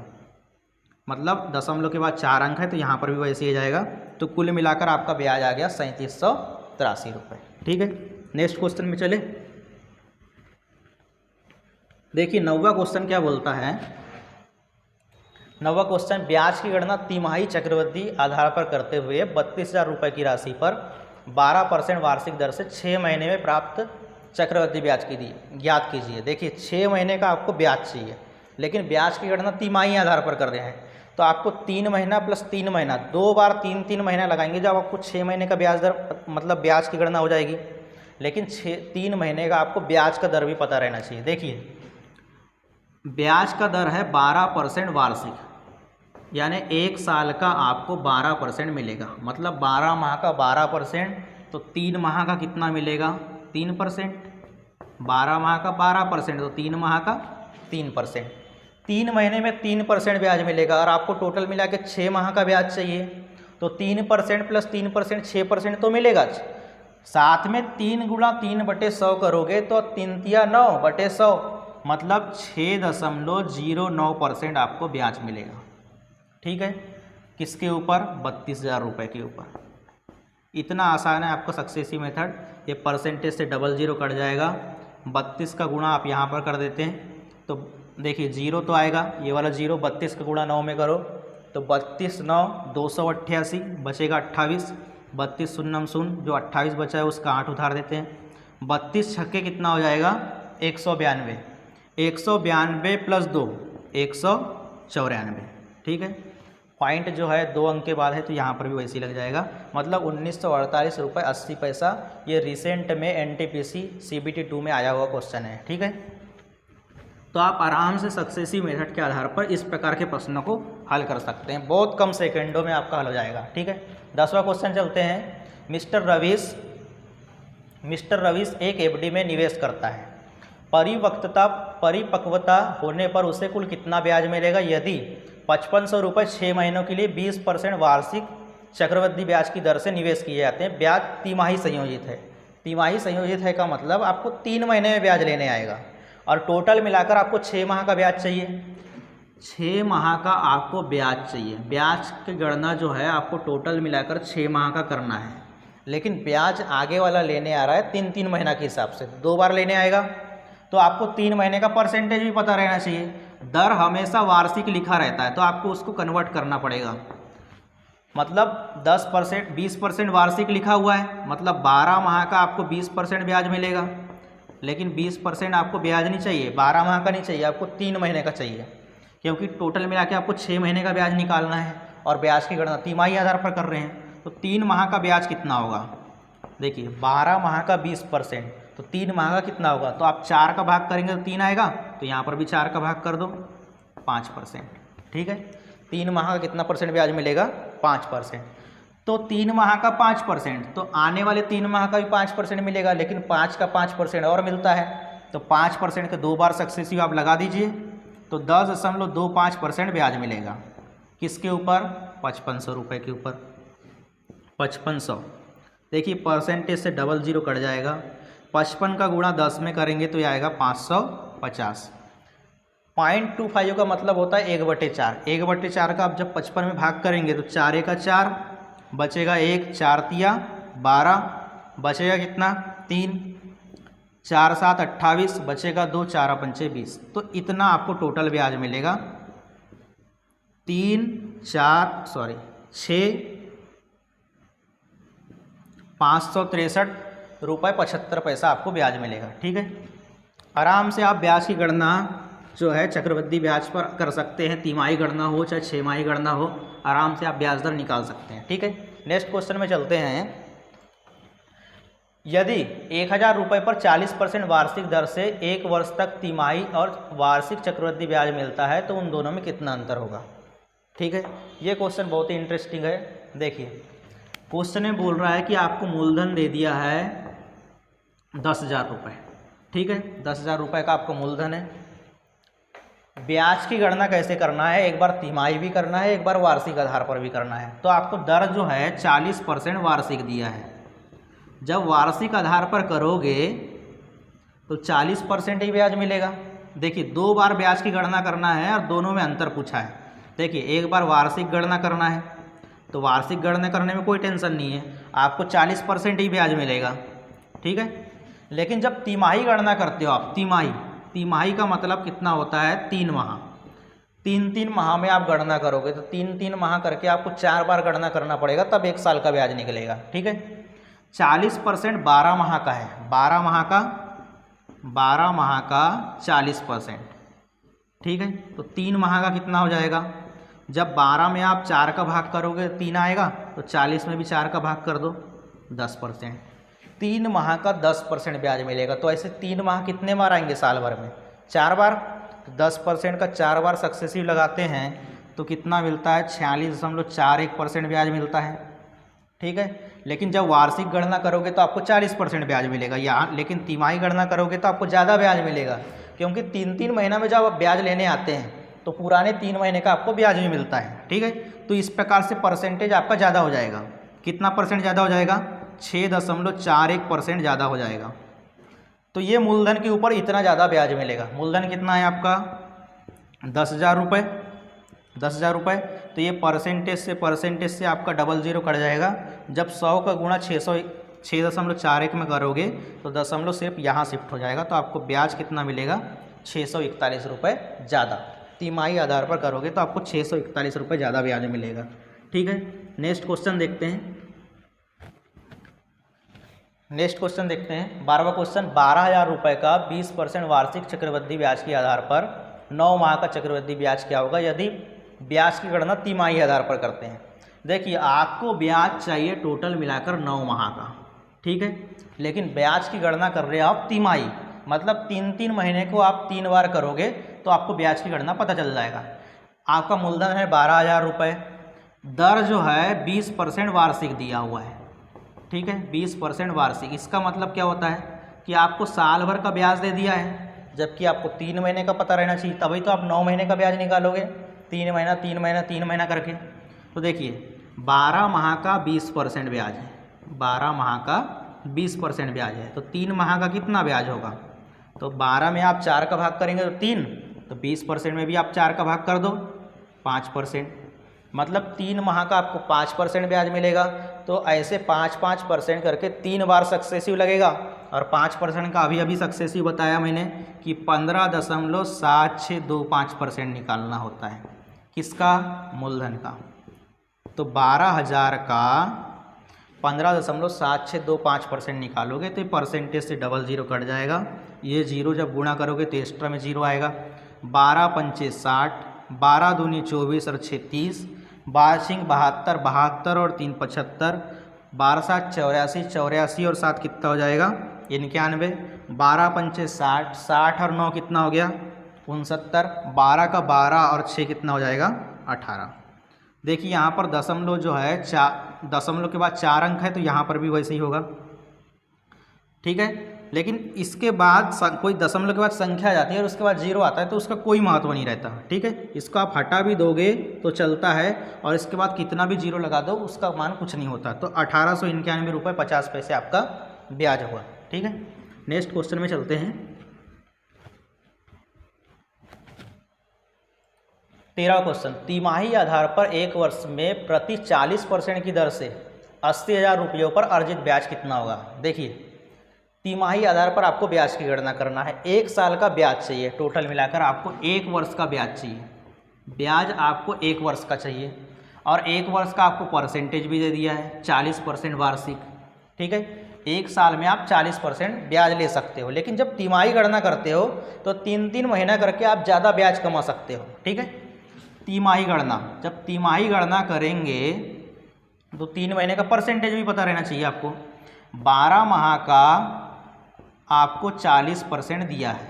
मतलब दशमलव के बाद 4 अंक है तो यहाँ पर भी वैसे ही जाएगा। तो कुल मिलाकर आपका ब्याज आ गया 3783 रुपये। ठीक है, नेक्स्ट क्वेश्चन में चले। देखिए 9वां क्वेश्चन क्या बोलता है। 9वां क्वेश्चन, ब्याज की गणना तिमाही चक्रवृद्धि आधार पर करते हुए 32,000 रुपये की राशि पर 12% वार्षिक दर से 6 महीने में प्राप्त चक्रवृद्धि ब्याज की ज्ञात कीजिए। देखिए 6 महीने का आपको ब्याज चाहिए, लेकिन ब्याज की गणना तिमाही आधार पर कर रहे हैं, तो आपको 3 महीना प्लस 3 महीना 2 बार 3 महीना लगाएंगे, जब आपको 6 महीने का ब्याज दर मतलब ब्याज की गणना हो जाएगी। लेकिन 3 महीने का आपको ब्याज का दर भी पता रहना चाहिए। देखिए ब्याज का दर है 12% वार्षिक, यानी 1 साल का आपको 12% मिलेगा, मतलब 12 माह का 12%, तो 3 माह का कितना मिलेगा 3%। 12 माह का 12%, तो 3 माह का 3%। 3 महीने में 3% ब्याज मिलेगा, और आपको टोटल मिला के 6 माह का ब्याज चाहिए, तो 3% प्लस 3% 6% तो मिलेगा। साथ में 3 गुणा 3/100 करोगे तो 3 तिया 9/100, मतलब 6.09% आपको ब्याज मिलेगा। ठीक है, किसके ऊपर 32,000 रुपये के ऊपर। इतना आसान है आपका सक्सेसिव मेथड। ये परसेंटेज से 00 कट जाएगा। 32 का गुणा आप यहाँ पर कर देते हैं, तो देखिए 0 तो आएगा, ये वाला 0। 32 का गुणा 9 में करो तो 32 9 288, बचेगा 28। 32 शून्य 0, जो 28 बचा है उसका 8 उतार देते हैं, 32 छक्के कितना हो जाएगा 192, 192 प्लस 2 194, ठीक है। पॉइंट जो है 2 अंक के बाद है तो यहाँ पर भी वैसे ही लग जाएगा, मतलब 1948 रुपये 80 पैसा। ये रिसेंट में NTPC CBT 2 में आया हुआ क्वेश्चन है, ठीक है। तो आप आराम से सक्सेसिव मेथड के आधार पर इस प्रकार के प्रश्नों को हल कर सकते हैं, बहुत कम सेकंडों में आपका हल हो जाएगा, ठीक है। 10वां क्वेश्चन चलते हैं। मिस्टर रवीश एक FD में निवेश करता है, परिपक्वता होने पर उसे कुल कितना ब्याज मिलेगा यदि 5500 रुपये 6 महीनों के लिए 20% वार्षिक चक्रवृद्धि ब्याज की दर से निवेश किए जाते हैं। ब्याज तिमाही संयोजित है। तिमाही संयोजित है का मतलब आपको 3 महीने में ब्याज लेने आएगा और टोटल मिलाकर आपको 6 माह का ब्याज चाहिए। 6 माह का आपको ब्याज चाहिए। ब्याज की गणना जो है आपको टोटल मिलाकर 6 माह का करना है, लेकिन ब्याज आगे वाला लेने आ रहा है 3-3 महीना के हिसाब से, 2 बार लेने आएगा, तो आपको 3 महीने का परसेंटेज भी पता रहना चाहिए। दर हमेशा वार्षिक लिखा रहता है तो आपको उसको कन्वर्ट करना पड़ेगा। मतलब 10% 20% वार्षिक लिखा हुआ है, मतलब 12 माह का आपको 20% ब्याज मिलेगा, लेकिन 20% आपको ब्याज नहीं चाहिए, 12 माह का नहीं चाहिए, आपको 3 महीने का चाहिए, क्योंकि टोटल मिला के आपको 6 महीने का ब्याज निकालना है और ब्याज की गणना तिमाही आधार पर कर रहे हैं। तो 3 माह का ब्याज कितना होगा, देखिए 12 माह का 20%, तो 3 माह का कितना होगा, तो आप 4 का भाग करेंगे तो 3 आएगा, तो यहाँ पर भी 4 का भाग कर दो, 5%, ठीक है। 3 माह का कितना परसेंट ब्याज मिलेगा, 5%। तो 3 माह का 5%, तो आने वाले 3 माह का भी 5% मिलेगा, लेकिन 5 का 5% और मिलता है, तो 5% के 2 बार सक्सेसिव आप लगा दीजिए, तो 10.25% ब्याज मिलेगा। किसके ऊपर, 5500 रुपये के ऊपर, 5500। देखिए परसेंटेज से 00 कट जाएगा, 55 का गुणा 10 में करेंगे तो ये आएगा 550। 0.25 का मतलब होता है 1/4। 1/4 का आप जब 55 में भाग करेंगे तो 4 का 4 बचेगा, 1 4 तिया 12 बचेगा कितना 3, 4 7 28 बचेगा 2, 4 पंचे 20। तो इतना आपको टोटल ब्याज मिलेगा, 563 रुपये 75 पैसा आपको ब्याज मिलेगा, ठीक है। आराम से आप ब्याज की गणना जो है चक्रवृद्धि ब्याज पर कर सकते हैं, तिमाही गणना हो चाहे 6 माही गणना हो, आराम से आप ब्याज दर निकाल सकते हैं, ठीक है। नेक्स्ट क्वेश्चन में चलते हैं। यदि 1000 रुपये पर 40% वार्षिक दर से 1 वर्ष तक तिमाही और वार्षिक चक्रवृद्धि ब्याज मिलता है तो उन दोनों में कितना अंतर होगा, ठीक है। ये क्वेश्चन बहुत ही इंटरेस्टिंग है। देखिए क्वेश्चन में बोल रहा है कि आपको मूलधन दे दिया है 10,000 रुपये, ठीक है। 10,000 रुपये का आपको मूलधन है। ब्याज की गणना कैसे करना है, एक बार तिमाही भी करना है, एक बार वार्षिक आधार पर भी करना है। तो आपको दर जो है 40% वार्षिक दिया है। जब वार्षिक आधार पर करोगे तो 40% ही ब्याज मिलेगा। देखिए 2 बार ब्याज की गणना करना है और दोनों में अंतर पूछा है। देखिए एक बार वार्षिक गणना करना है तो वार्षिक गणना करने में कोई टेंशन नहीं है, आपको 40% ही ब्याज मिलेगा, ठीक है। लेकिन जब तिमाही गणना करते हो आप, तिमाही का मतलब कितना होता है, 3 माह, 3 माह में आप गणना करोगे तो 3 माह करके आपको 4 बार गणना करना पड़ेगा, तब 1 साल का ब्याज निकलेगा, ठीक है। 40% 12 माह का है, 12 माह का 40%, ठीक है। तो 3 माह का कितना हो जाएगा, जब 12 में आप 4 का भाग करोगे 3 आएगा, तो 40 में भी 4 का भाग कर दो, 10%। 3 माह का 10% ब्याज मिलेगा। तो ऐसे 3 माह कितने बार आएंगे साल भर में, 4 बार। तो 10% का 4 बार सक्सेसिव लगाते हैं तो कितना मिलता है, 46.41% ब्याज मिलता है, ठीक है। लेकिन जब वार्षिक गणना करोगे तो आपको 40% ब्याज मिलेगा यहाँ, लेकिन तिमाही गणना करोगे तो आपको ज़्यादा ब्याज मिलेगा, क्योंकि 3 महीना में जब आप ब्याज लेने आते हैं तो पुराने 3 महीने का आपको ब्याज भी मिलता है, ठीक है। तो इस प्रकार से परसेंटेज आपका ज़्यादा हो जाएगा। कितना परसेंट ज़्यादा हो जाएगा, 6.41% ज़्यादा हो जाएगा। तो ये मूलधन के ऊपर इतना ज़्यादा ब्याज मिलेगा। मूलधन कितना है आपका, 10,000 रुपये, 10,000 रुपये। तो ये परसेंटेज से आपका 00 कट जाएगा। जब 100 का गुणा 6.41 में करोगे तो दशमलव सिर्फ यहाँ शिफ्ट हो जाएगा, तो आपको ब्याज कितना मिलेगा, 641 रुपये ज़्यादा। तिमाही आधार पर करोगे तो आपको 641 रुपये ज़्यादा ब्याज मिलेगा, ठीक है। नेक्स्ट क्वेश्चन देखते हैं। नेक्स्ट क्वेश्चन देखते हैं 12वां क्वेश्चन। 12,000 रुपये का 20% वार्षिक चक्रवृद्धि ब्याज के आधार पर 9 माह का चक्रवृद्धि ब्याज क्या होगा यदि ब्याज की गणना तिमाही आधार पर करते हैं। देखिए आपको ब्याज चाहिए टोटल मिलाकर 9 माह का, ठीक है, लेकिन ब्याज की गणना कर रहे हैं आप तिमाही, मतलब 3-3 महीने को आप 3 बार करोगे तो आपको ब्याज की गणना पता चल जाएगा। आपका मूलधन है 12,000 रुपये, दर जो है 20% वार्षिक दिया हुआ है, ठीक है, 20% वार्षिक। इसका मतलब क्या होता है कि आपको साल भर का ब्याज दे दिया है, जबकि आपको 3 महीने का पता रहना चाहिए, तभी तो आप 9 महीने का ब्याज निकालोगे, 3 महीना 3 महीना 3 महीना करके। तो देखिए 12 माह का 20% ब्याज है, 12 माह का 20% ब्याज है, तो 3 माह का कितना ब्याज होगा, तो 12 में आप 4 का भाग करेंगे तो 3, तो 20% में भी आप 4 का भाग कर दो 5%, मतलब 3 माह का आपको 5% ब्याज मिलेगा। तो ऐसे 5-5% करके 3 बार सक्सेसिव लगेगा, और 5% का अभी सक्सेसिव बताया मैंने कि 15.7625% निकालना होता है, किसका, मूलधन का। तो 12,000 का 15.7625% निकालोगे तो परसेंटेज से डबल जीरो कट जाएगा, ये जीरो जब गुणा करोगे तो एक्स्ट्रा में जीरो आएगा। 12×5 = 60, 12 दूनी 24 और 6 30, 12×5 72, 72 और 3 75, 12×7 84, 84 और 7 कितना हो जाएगा 91, 12×5 60, 60 और 9 कितना हो गया 69, 12 का 12 और 6 कितना हो जाएगा 18। देखिए यहाँ पर दशमलव जो है दशमलव के बाद 4 अंक है, तो यहाँ पर भी वैसे ही होगा, ठीक है। लेकिन इसके बाद कोई दशमलव के बाद संख्या आ जाती है और उसके बाद जीरो आता है तो उसका कोई महत्व नहीं रहता, ठीक है। इसको आप हटा भी दोगे तो चलता है, और इसके बाद कितना भी जीरो लगा दो उसका मान कुछ नहीं होता। तो 1891 रुपये 50 पैसे आपका ब्याज हुआ, ठीक है। नेक्स्ट क्वेश्चन में चलते हैं। 13वां क्वेश्चन। तिमाही आधार पर एक वर्ष में प्रति 40% की दर से 80,000 रुपयों पर अर्जित ब्याज कितना होगा। देखिए तिमाही आधार पर आपको ब्याज की गणना करना है, 1 साल का ब्याज चाहिए, टोटल मिलाकर आपको 1 वर्ष का ब्याज चाहिए, ब्याज आपको 1 वर्ष का चाहिए, और 1 वर्ष का आपको परसेंटेज भी दे दिया है 40% वार्षिक, ठीक है। 1 साल में आप 40% ब्याज ले सकते हो, लेकिन जब तिमाही गणना करते हो तो 3-3 महीना करके आप ज़्यादा ब्याज कमा सकते हो, ठीक है। तिमाही गणना, जब तिमाही गणना करेंगे तो 3 महीने का परसेंटेज भी पता रहना चाहिए आपको। 12 माह का आपको 40% दिया है,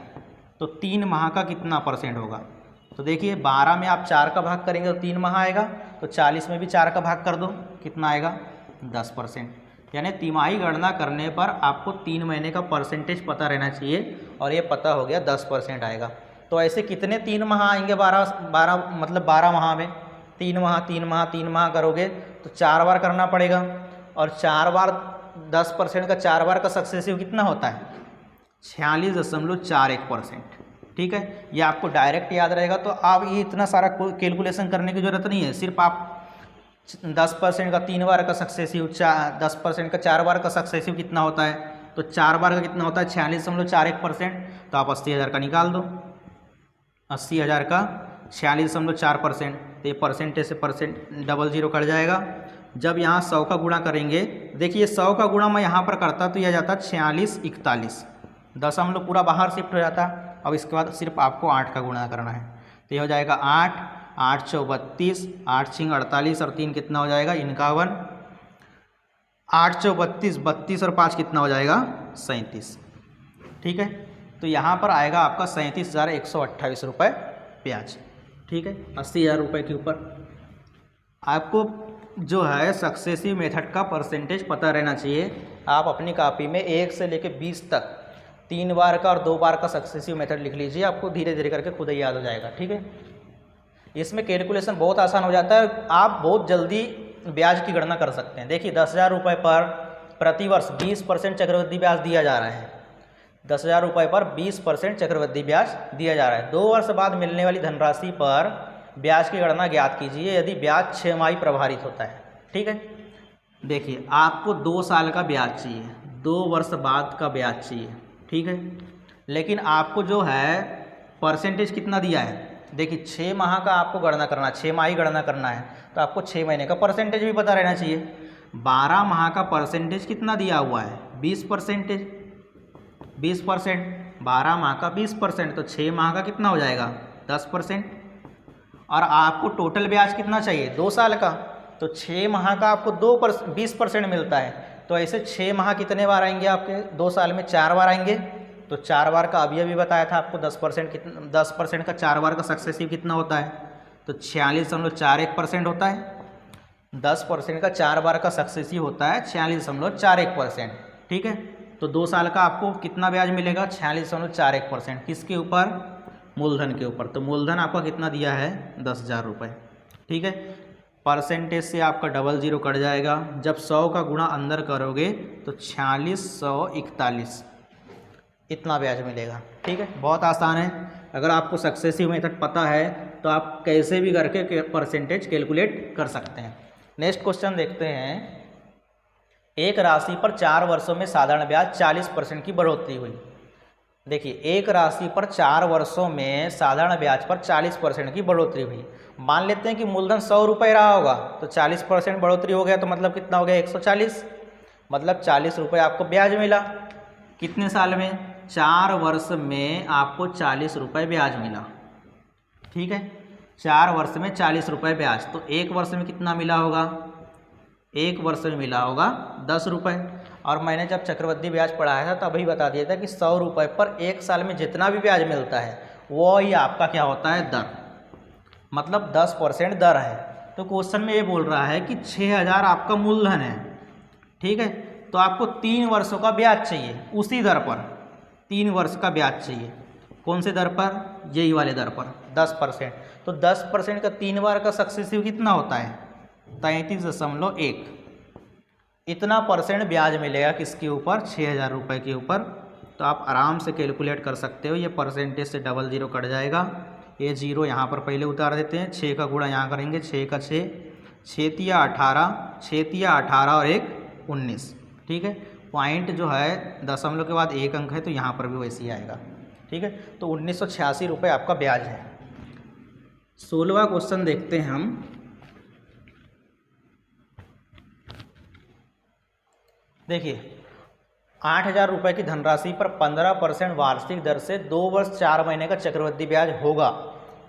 तो 3 माह का कितना परसेंट होगा। तो देखिए 12 में आप 4 का भाग करेंगे तो 3 माह आएगा, तो 40 में भी 4 का भाग कर दो, कितना आएगा 10%। यानी तिमाही गणना करने पर आपको 3 महीने का परसेंटेज पता रहना चाहिए, और ये पता हो गया 10% आएगा। तो ऐसे कितने 3 माह आएंगे 12 मतलब 12 माह में 3 माह 3 माह 3 माह करोगे तो 4 बार करना पड़ेगा, और 4 बार 10% का 4 बार का सक्सेसिव कितना होता है 46.41%, ठीक है। ये आपको डायरेक्ट याद रहेगा, तो आप ये इतना सारा कैलकुलेशन करने की ज़रूरत नहीं है, सिर्फ आप 10% का 3 बार का सक्सेसिव 10% का 4 बार का सक्सेसिव कितना होता है, तो 4 बार का कितना होता है 46.41%, तो आप 80,000 का निकाल दो, 80,000 का 46.4%, तो ये परसेंटेज से परसेंट डबल जीरो कट जाएगा। जब यहाँ 100 का गुणा करेंगे, देखिए 100 का गुणा मैं यहाँ पर करता तो यह जाता 4641, दशमलव पूरा बाहर शिफ्ट हो जाता। अब इसके बाद सिर्फ आपको 8 का गुणा करना है, तो ये हो जाएगा 8, 8 × 32, 8 × 6 48 और 3 कितना हो जाएगा 51, 8 × 32, 32 और 5 कितना हो जाएगा 37, ठीक है। तो यहाँ पर आएगा आपका 37,128 रुपये ब्याज, ठीक है। 80,000 रुपये के ऊपर आपको जो है सक्सेसिव मेथड का परसेंटेज पता रहना चाहिए। आप अपनी कॉपी में 1 से लेकर 20 तक 3 बार का और 2 बार का सक्सेसिव मेथड लिख लीजिए, आपको धीरे धीरे करके खुद ही याद हो जाएगा, ठीक है। इसमें कैलकुलेशन बहुत आसान हो जाता है, आप बहुत जल्दी ब्याज की गणना कर सकते हैं। देखिए 10,000 रुपये पर प्रतिवर्ष 20% चक्रवृद्धि ब्याज दिया जा रहा है, 10,000 रुपये पर 20% चक्रवृद्धि ब्याज दिया जा रहा है। 2 वर्ष बाद मिलने वाली धनराशि पर ब्याज की गणना ज्ञात कीजिए यदि ब्याज 6 माही प्रभावित होता है, ठीक है। देखिए आपको 2 साल का ब्याज चाहिए, 2 वर्ष बाद का ब्याज चाहिए, ठीक है। लेकिन आपको जो है परसेंटेज कितना दिया है, देखिए 6 माह का आपको गणना करना, 6 माही गणना करना है, तो आपको 6 महीने का परसेंटेज भी पता रहना चाहिए। 12 माह का परसेंटेज कितना दिया हुआ है 20%, 20%, 12 माह का 20%, तो 6 माह का कितना हो जाएगा 10%। और आपको टोटल ब्याज कितना चाहिए 2 साल का, तो 6 माह का आपको 20% मिलता है। तो ऐसे 6 माह कितने बार आएंगे आपके 2 साल में, 4 बार आएंगे। तो 4 बार का अभी बताया था आपको 10% का 4 बार का सक्सेसिव कितना होता है, तो 46.41% होता है। 10% का 4 बार का सक्सेसिव होता है 46.41%। ठीक है, तो 2 साल का आपको कितना ब्याज मिलेगा 46.41%। किसके ऊपर, मूलधन के ऊपर। तो मूलधन आपका कितना दिया है 10,000 रुपये। ठीक है, परसेंटेज से आपका 00 कट जाएगा। जब 100 का गुणा अंदर करोगे तो 4641 इतना ब्याज मिलेगा। ठीक है, बहुत आसान है। अगर आपको सक्सेसिव मेथड पता है तो आप कैसे भी करके परसेंटेज कैलकुलेट कर सकते हैं। नेक्स्ट क्वेश्चन देखते हैं। एक राशि पर 4 वर्षों में साधारण ब्याज 40% की बढ़ोतरी हुई। देखिए, एक राशि पर 4 वर्षों में साधारण ब्याज पर 40% की बढ़ोतरी हुई। मान लेते हैं कि मूलधन 100 रुपये रहा होगा, तो 40% बढ़ोतरी हो गया, तो मतलब कितना हो गया 140, मतलब 40 रुपये आपको ब्याज मिला। कितने साल में, 4 वर्ष में आपको 40 रुपये ब्याज मिला। ठीक है, 4 वर्ष में 40 रुपये ब्याज, तो 1 वर्ष में कितना मिला होगा, 1 वर्ष में मिला होगा 10 रुपये। और मैंने जब चक्रवृद्धि ब्याज पढ़ाया था तभी बता दिया था कि 100 रुपये पर 1 साल में जितना भी ब्याज मिलता है वो ही आपका क्या होता है दर, मतलब 10% दर है। तो क्वेश्चन में ये बोल रहा है कि 6,000 आपका मूलधन है। ठीक है, तो आपको 3 वर्षों का ब्याज चाहिए उसी दर पर, 3 वर्ष का ब्याज चाहिए। कौन से दर पर, यही वाले दर पर 10%। तो 10% का 3 बार का सक्सेसिव कितना होता है 33.1। इतना परसेंट ब्याज मिलेगा किसके ऊपर, 6,000 रुपये के ऊपर। तो आप आराम से कैलकुलेट कर सकते हो। ये परसेंटेज से 00 कट जाएगा, ये 0 यहाँ पर पहले उतार देते हैं। 6 का गुणा यहाँ करेंगे, 6 का 6, 6 तिया 18, 6 तिया 18 और 1 19। ठीक है, पॉइंट जो है दशमलव के बाद 1 अंक है, तो यहाँ पर भी वैसे ही आएगा। ठीक है, तो 1986 रुपये आपका ब्याज है। 16वां क्वेश्चन देखते हैं हम। देखिए, 8,000 रुपये की धनराशि पर 15% वार्षिक दर से 2 वर्ष 4 महीने का चक्रवृद्धि ब्याज होगा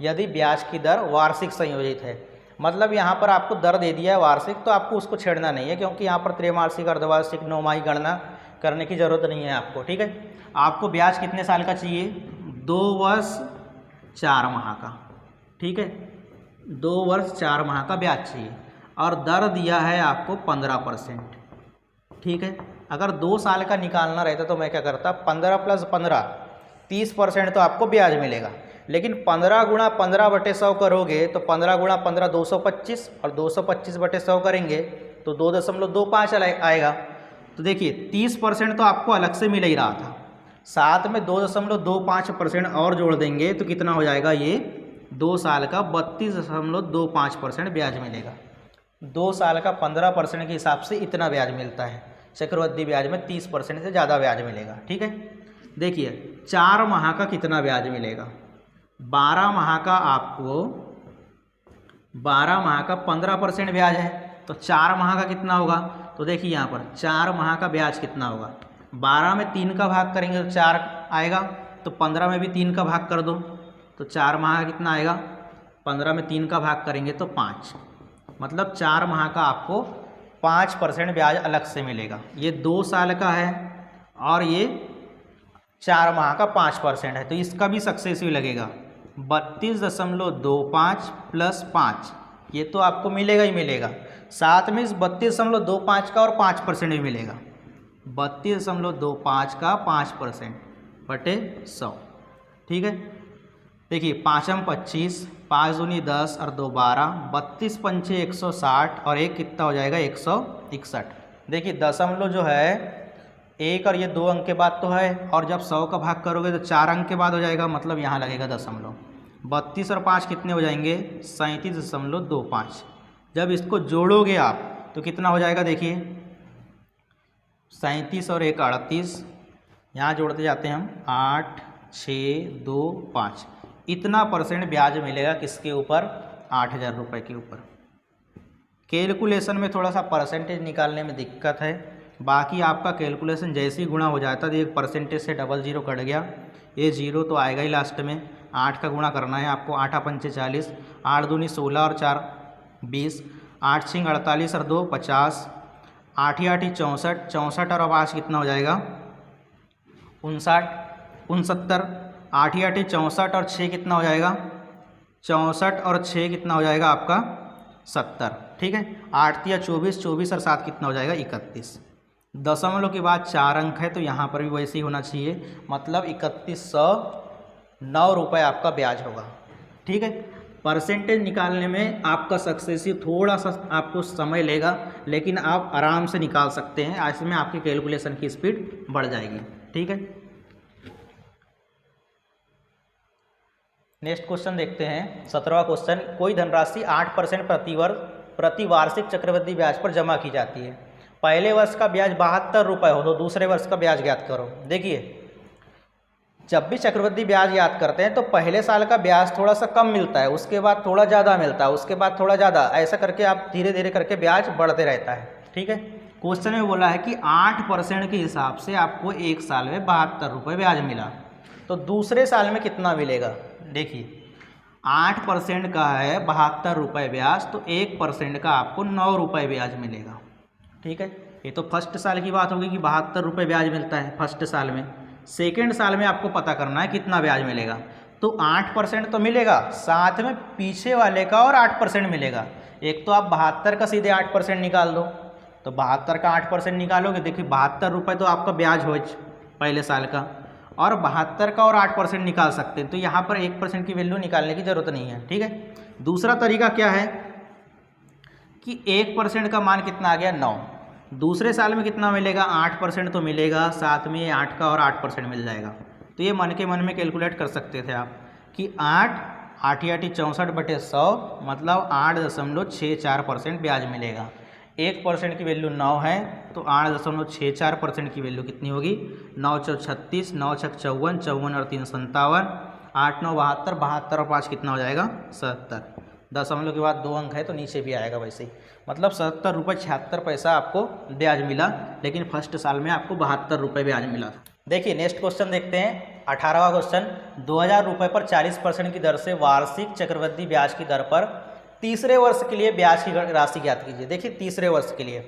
यदि ब्याज की दर वार्षिक संयोजित है। मतलब यहाँ पर आपको दर दे दिया है वार्षिक, तो आपको उसको छेड़ना नहीं है, क्योंकि यहाँ पर त्रैमासिक, अर्धवार्षिक, नौमाही गणना करने की ज़रूरत नहीं है आपको। ठीक है, आपको ब्याज कितने साल का चाहिए, 2 वर्ष 4 माह का। ठीक है, 2 वर्ष 4 माह का ब्याज चाहिए और दर दिया है आपको 15%। ठीक है, अगर 2 साल का निकालना रहता तो मैं क्या करता, 15 + 15 30% तो आपको ब्याज मिलेगा। लेकिन 15 गुणा 15/100 करोगे तो 15 गुणा 15 225 और 225/100 करेंगे तो 2.25 आएगा। तो देखिए 30% तो आपको अलग से मिल ही रहा था, साथ में 2.25% और जोड़ देंगे तो कितना हो जाएगा, ये 2 साल का 32.25% ब्याज मिलेगा। 2 साल का 15% के हिसाब से इतना ब्याज मिलता है। चक्रवृद्धि ब्याज में 30% से ज़्यादा ब्याज मिलेगा। ठीक है, देखिए 4 माह का कितना ब्याज मिलेगा, 12 माह का आपको 12 माह का 15% ब्याज है, तो 4 माह का कितना होगा, तो देखिए यहाँ पर 4 माह का ब्याज कितना होगा, 12 में 3 का भाग करेंगे तो 4 आएगा, तो 15 में भी 3 का भाग कर दो तो 4 माह का कितना आएगा, 15 में 3 का भाग करेंगे तो 5, मतलब 4 माह का आपको 5% ब्याज अलग से मिलेगा। ये 2 साल का है और ये 4 माह का 5% है, तो इसका भी सक्सेसिव लगेगा 32.25 + 5, ये तो आपको मिलेगा ही मिलेगा। साथ में इस 32.25 का और 5% भी मिलेगा, 32.25 का 5% बटे 100। ठीक है, देखिए 5 × 25, 5 दूनी 10 और 2 12, 32 पंचे 160 और 1 कितना हो जाएगा 161। देखिए दशमलव जो है 1 और ये 2 अंक के बाद तो है, और जब 100 का भाग करोगे तो 4 अंक के बाद हो जाएगा, मतलब यहाँ लगेगा दशमलव। 32 और 5 कितने हो जाएंगे 37.25। जब इसको जोड़ोगे आप तो कितना हो जाएगा, देखिए 37 और 1 38, यहाँ जोड़ते जाते हैं हम 8 6 2 5, इतना परसेंट ब्याज मिलेगा किसके ऊपर, 8,000 रुपये के ऊपर। कैलकुलेशन में थोड़ा सा परसेंटेज निकालने में दिक्कत है, बाकी आपका कैलकुलेशन जैसे ही गुणा हो जाता है, एक परसेंटेज से डबल जीरो कट गया, ये जीरो तो आएगा ही लास्ट में। 8 का गुणा करना है आपको, 8 पंचे 40, 8 दूनी 16 और 4 20, 8 छिंग 48 और 2 50, 8 ही 8 ही 64, 64 और 5 कितना हो जाएगा 59, 69, 8 ही 8 ही 64 और 6 कितना हो जाएगा 64 और 6 कितना हो जाएगा आपका 70। ठीक है, 8 या 24, 24 और 7 कितना हो जाएगा 31। दशमलव के बाद 4 अंक है तो यहाँ पर भी वैसे ही होना चाहिए, मतलब 3109 रुपये आपका ब्याज होगा। ठीक है, परसेंटेज निकालने में आपका सक्सेसिव थोड़ा सा आपको समय लेगा, लेकिन आप आराम से निकाल सकते हैं। ऐसे में आपकी कैलकुलेशन की स्पीड बढ़ जाएगी। ठीक है, नेक्स्ट क्वेश्चन देखते हैं। 17वां क्वेश्चन, कोई धनराशि 8% प्रतिवार्षिक चक्रवृद्धि ब्याज पर जमा की जाती है। पहले वर्ष का ब्याज 72 रुपये हो तो दूसरे वर्ष का ब्याज ज्ञात करो। देखिए, जब भी चक्रवृद्धि ब्याज याद करते हैं तो पहले साल का ब्याज थोड़ा सा कम मिलता है, उसके बाद थोड़ा ज़्यादा मिलता है, उसके बाद थोड़ा ज़्यादा, ऐसा करके आप धीरे धीरे करके ब्याज बढ़ते रहता है। ठीक है, क्वेश्चन में बोला है कि 8% के हिसाब से आपको एक साल में 72 रुपये ब्याज मिला, तो दूसरे साल में कितना मिलेगा। देखिए, 8% का है 72 रुपये ब्याज, तो 1% का आपको 9 रुपये ब्याज मिलेगा। ठीक है, ये तो फर्स्ट साल की बात होगी कि 72 रुपये ब्याज मिलता है फर्स्ट साल में। सेकेंड साल में आपको पता करना है कितना ब्याज मिलेगा, तो 8% तो मिलेगा, साथ में पीछे वाले का और 8% मिलेगा। एक तो आप 72 का सीधे 8% निकाल दो, तो 72 का 8% निकालोगे, देखिए 72 रुपये तो आपका ब्याज हो पहले साल का, और 72 का और 8% निकाल सकते हैं, तो यहाँ पर 1% की वैल्यू निकालने की ज़रूरत नहीं है। ठीक है, दूसरा तरीका क्या है कि 1% का मान कितना आ गया 9, दूसरे साल में कितना मिलेगा 8% तो मिलेगा, साथ में 8 का और 8% मिल जाएगा। तो ये मन के मन में कैलकुलेट कर सकते थे आप कि 8 8 64/100 मतलब 8.64% ब्याज मिलेगा। 1% की वैल्यू 9 है तो 8.64% की वैल्यू कितनी होगी 9 चौक 36, 9 छक 54, 54 और 3 57, 8 9 72, 72 और 5 कितना हो जाएगा 77। दशमलव के बाद 2 अंक है तो नीचे भी आएगा वैसे ही, मतलब 77 रुपये 76 पैसा आपको ब्याज मिला, लेकिन फर्स्ट साल में आपको 72 रुपये ब्याज मिला था। देखिए, नेक्स्ट क्वेश्चन देखते हैं। 18वां क्वेश्चन, 2000 रुपये पर 40% की दर से वार्षिक चक्रवृद्धि ब्याज की दर पर तीसरे वर्ष के लिए ब्याज की राशि ज्ञात कीजिए। देखिए, तीसरे वर्ष के लिए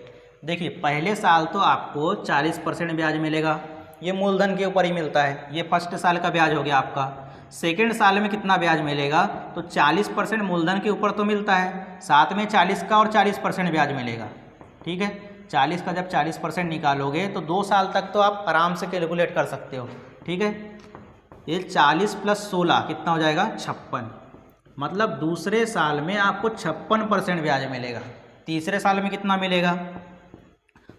देखिए, पहले साल तो आपको 40% ब्याज मिलेगा, ये मूलधन के ऊपर ही मिलता है, ये फर्स्ट साल का ब्याज हो गया आपका। सेकेंड साल में कितना ब्याज मिलेगा, तो 40% मूलधन के ऊपर तो मिलता है, साथ में 40 का और 40% ब्याज मिलेगा। ठीक है, 40 का जब 40% निकालोगे तो 2 साल तक तो आप आराम से कैलकुलेट कर सकते हो। ठीक है, ये 40 + 16 कितना हो जाएगा 56, मतलब दूसरे साल में आपको 56% ब्याज मिलेगा। तीसरे साल में कितना मिलेगा,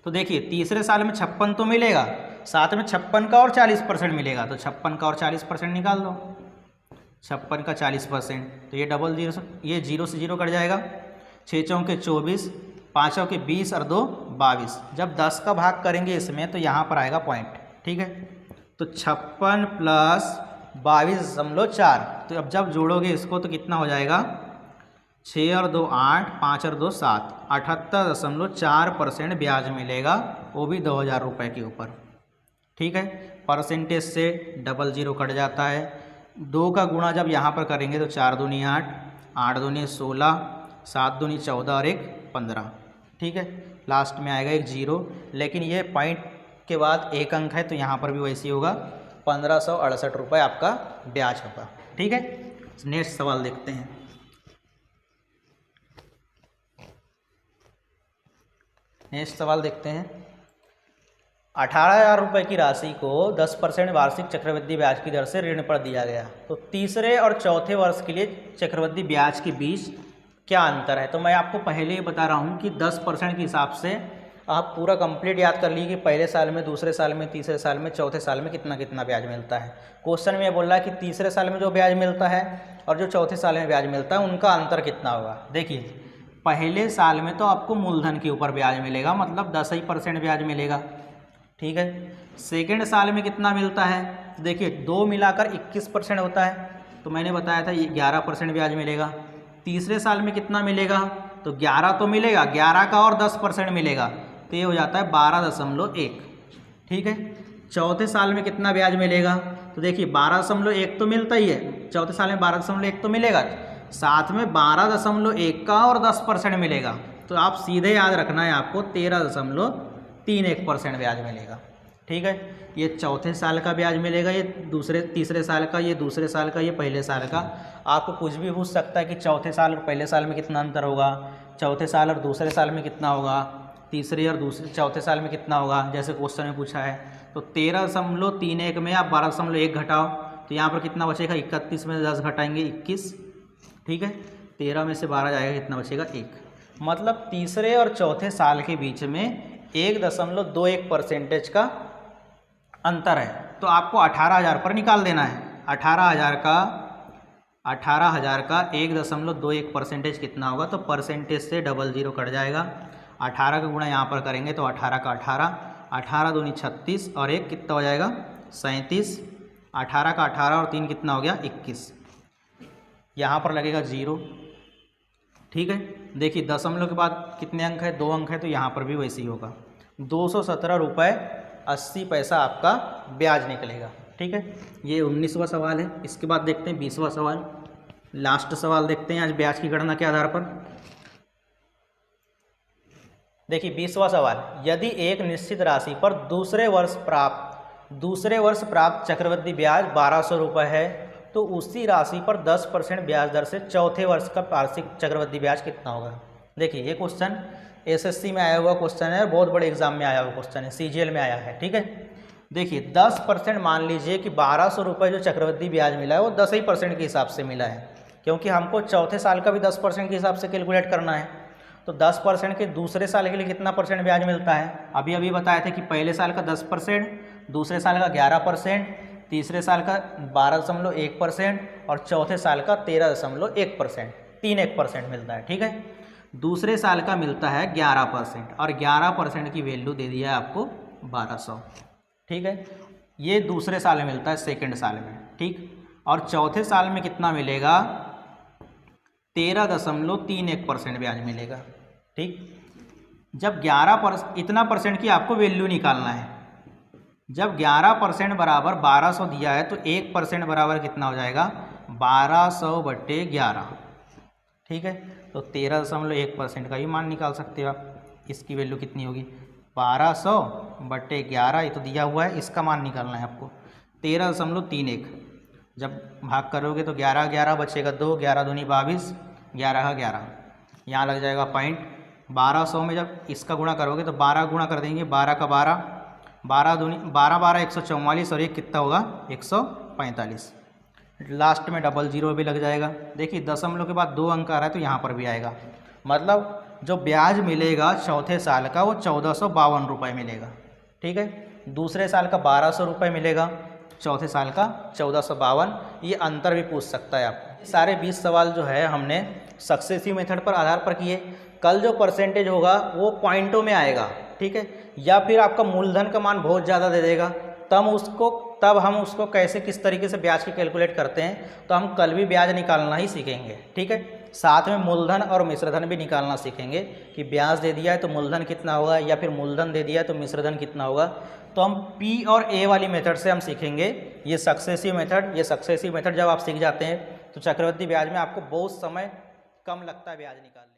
तो देखिए तीसरे साल में 56 तो मिलेगा, साथ में 56 का और 40% मिलेगा, तो 56 का और 40% निकाल दो, 56 का 40%, तो ये डबल जीरो, ये 0 से 0 कट जाएगा, 6 चौके 24, 5 चौके 20 और 2 22। जब 10 का भाग करेंगे इसमें तो यहाँ पर आएगा पॉइंट। ठीक है, तो 56 + 22.4, तो अब जब जोड़ोगे इसको तो कितना हो जाएगा 6 और 2 8, 5 और 2 7, 78.4% ब्याज मिलेगा, वो भी 2000 रुपये के ऊपर। ठीक है, परसेंटेज से डबल जीरो कट जाता है। 2 का गुणा जब यहाँ पर करेंगे तो 4 दूनी 8, 8 दूनी 16, 7 दूनी 14 और 1 15। ठीक है, लास्ट में आएगा एक 0, लेकिन ये पॉइंट के बाद 1 अंक है तो यहाँ पर भी वैसे ही होगा, 1568 रुपये आपका ब्याज होगा। ठीक है, नेक्स्ट सवाल देखते हैं। नेक्स्ट सवाल देखते हैं। 18,000 रुपये की राशि को 10% वार्षिक चक्रवृद्धि ब्याज की दर से ऋण पर दिया गया, तो तीसरे और चौथे वर्ष के लिए चक्रवृद्धि ब्याज के बीच क्या अंतर है। तो मैं आपको पहले ही बता रहा हूँ कि 10% के हिसाब से आप पूरा कंप्लीट याद कर लीजिए कि पहले साल में, दूसरे साल में, तीसरे साल में, चौथे साल में कितना कितना ब्याज मिलता है। क्वेश्चन में बोल रहा है कि तीसरे साल में जो ब्याज मिलता है और जो चौथे साल में ब्याज मिलता है उनका अंतर कितना होगा। देखिए, पहले साल में तो आपको मूलधन के ऊपर ब्याज मिलेगा, मतलब 10% ब्याज मिलेगा। ठीक है, सेकेंड साल में कितना मिलता है, देखिए 2 मिलाकर 21% होता है, तो मैंने बताया था ये 11% ब्याज मिलेगा। तीसरे साल में कितना मिलेगा, तो 11 तो मिलेगा, 11 का और 10% मिलेगा, तो ये हो जाता है 12.1। ठीक है, चौथे साल में कितना ब्याज मिलेगा? तो देखिए 12.1 तो मिलता ही है, चौथे साल में 12.1 तो मिलेगा, साथ में 12.1 का और 10% मिलेगा। तो आप सीधे याद रखना है आपको 13.31% ब्याज मिलेगा। ठीक है, ये चौथे साल का ब्याज मिलेगा, ये तीसरे साल का, ये दूसरे साल का, ये पहले साल का। आपको कुछ भी पूछ सकता है कि चौथे साल और पहले साल में कितना अंतर होगा, चौथे साल और दूसरे साल में कितना होगा, तीसरे और चौथे साल में कितना होगा, जैसे क्वेश्चन में पूछा है। तो 13.31 में आप 12.1 घटाओ तो यहाँ पर कितना बचेगा? 31 में 10 घटाएंगे 21। ठीक है, 13 में से 12 जाएगा, कितना बचेगा? 1। मतलब तीसरे और चौथे साल के बीच में 1.21% का अंतर है। तो आपको 18,000 पर निकाल देना है। 18,000 का 1.21% कितना होगा? तो परसेंटेज से 00 कट जाएगा। 18 का गुणा यहाँ पर करेंगे तो 18 का 18 दूनी 36 और 1 कितना हो जाएगा? 37। 18 का 18 और 3 कितना हो गया? 21। यहाँ पर लगेगा 0। ठीक है, देखिए दशमलव के बाद कितने अंक है? 2 अंक है, तो यहाँ पर भी वैसे ही होगा। 217 रुपये 80 पैसा आपका ब्याज निकलेगा। ठीक है, ये 19वां सवाल है। इसके बाद देखते हैं 20वां सवाल, लास्ट सवाल देखते हैं आज ब्याज की गणना के आधार पर। देखिए 20वां सवाल, यदि एक निश्चित राशि पर दूसरे वर्ष प्राप्त चक्रवृद्धि ब्याज 1200 रुपये है तो उसी राशि पर 10% ब्याज दर से चौथे वर्ष का वार्षिक चक्रवृद्धि ब्याज कितना होगा? देखिए ये क्वेश्चन एसएससी में आया हुआ क्वेश्चन है, बहुत बड़े एग्जाम में आया हुआ क्वेश्चन है, सीजीएल में आया है। ठीक है, देखिए 10% मान लीजिए कि 1200 रुपये जो चक्रवृद्धि ब्याज मिला है वो 10% के हिसाब से मिला है, क्योंकि हमको चौथे साल का भी 10% के हिसाब से कैलकुलेट करना है। तो 10% के दूसरे साल के लिए कितना परसेंट ब्याज मिलता है? अभी बताए थे कि पहले साल का 10%, दूसरे साल का 11%, तीसरे साल का 12.1% और चौथे साल का 13.1%, 3% मिलता है। ठीक है, दूसरे साल का मिलता है 11% और 11% की वैल्यू दे दिया है आपको 1200। ठीक है, ये दूसरे साल में मिलता है, सेकेंड साल में। ठीक, और चौथे साल में कितना मिलेगा? 13.31% ब्याज मिलेगा। ठीक, जब 11% इतना परसेंट की आपको वैल्यू निकालना है। जब 11% बराबर 1200 दिया है तो 1% बराबर कितना हो जाएगा? 1200/11। ठीक है, तो 13.1% का ही मान निकाल सकते हो आप। इसकी वैल्यू कितनी होगी? 1200/11, ये तो दिया हुआ है, इसका मान निकालना है आपको 13.31। जब भाग करोगे तो 11 बचेगा 2, 11 दूनी 22, 11 का 11, यहाँ लग जाएगा पॉइंट। 1200 में जब इसका गुणा करोगे तो 12 गुणा कर देंगे, 12 का 12, 12 दूनी 12 144 और ये कितना होगा? 145। लास्ट में 00 भी लग जाएगा। देखिए दशमलव के बाद 2 अंक आ रहा है तो यहाँ पर भी आएगा। मतलब जो ब्याज मिलेगा चौथे साल का वो 1452 रुपये मिलेगा। ठीक है, दूसरे साल का 1200 रुपये मिलेगा, चौथे साल का 1452। ये अंतर भी पूछ सकता है आपको। सारे 20 सवाल जो है हमने सक्सेसिव मेथड पर आधार पर किए। कल जो परसेंटेज होगा वो पॉइंटों में आएगा। ठीक है, या फिर आपका मूलधन का मान बहुत ज़्यादा दे देगा, तब हम उसको कैसे किस तरीके से ब्याज की कैलकुलेट करते हैं, तो हम कल भी ब्याज निकालना ही सीखेंगे। ठीक है, साथ में मूलधन और मिश्रधन भी निकालना सीखेंगे कि ब्याज दे दिया है तो मूलधन कितना होगा, या फिर मूलधन दे दिया है तो मिश्रधन कितना होगा। तो हम पी और ए वाली मेथड से हम सीखेंगे ये सक्सेसिव मेथड जब आप सीख जाते हैं तो चक्रवृद्धि ब्याज में आपको बहुत समय कम लगता है ब्याज निकालने।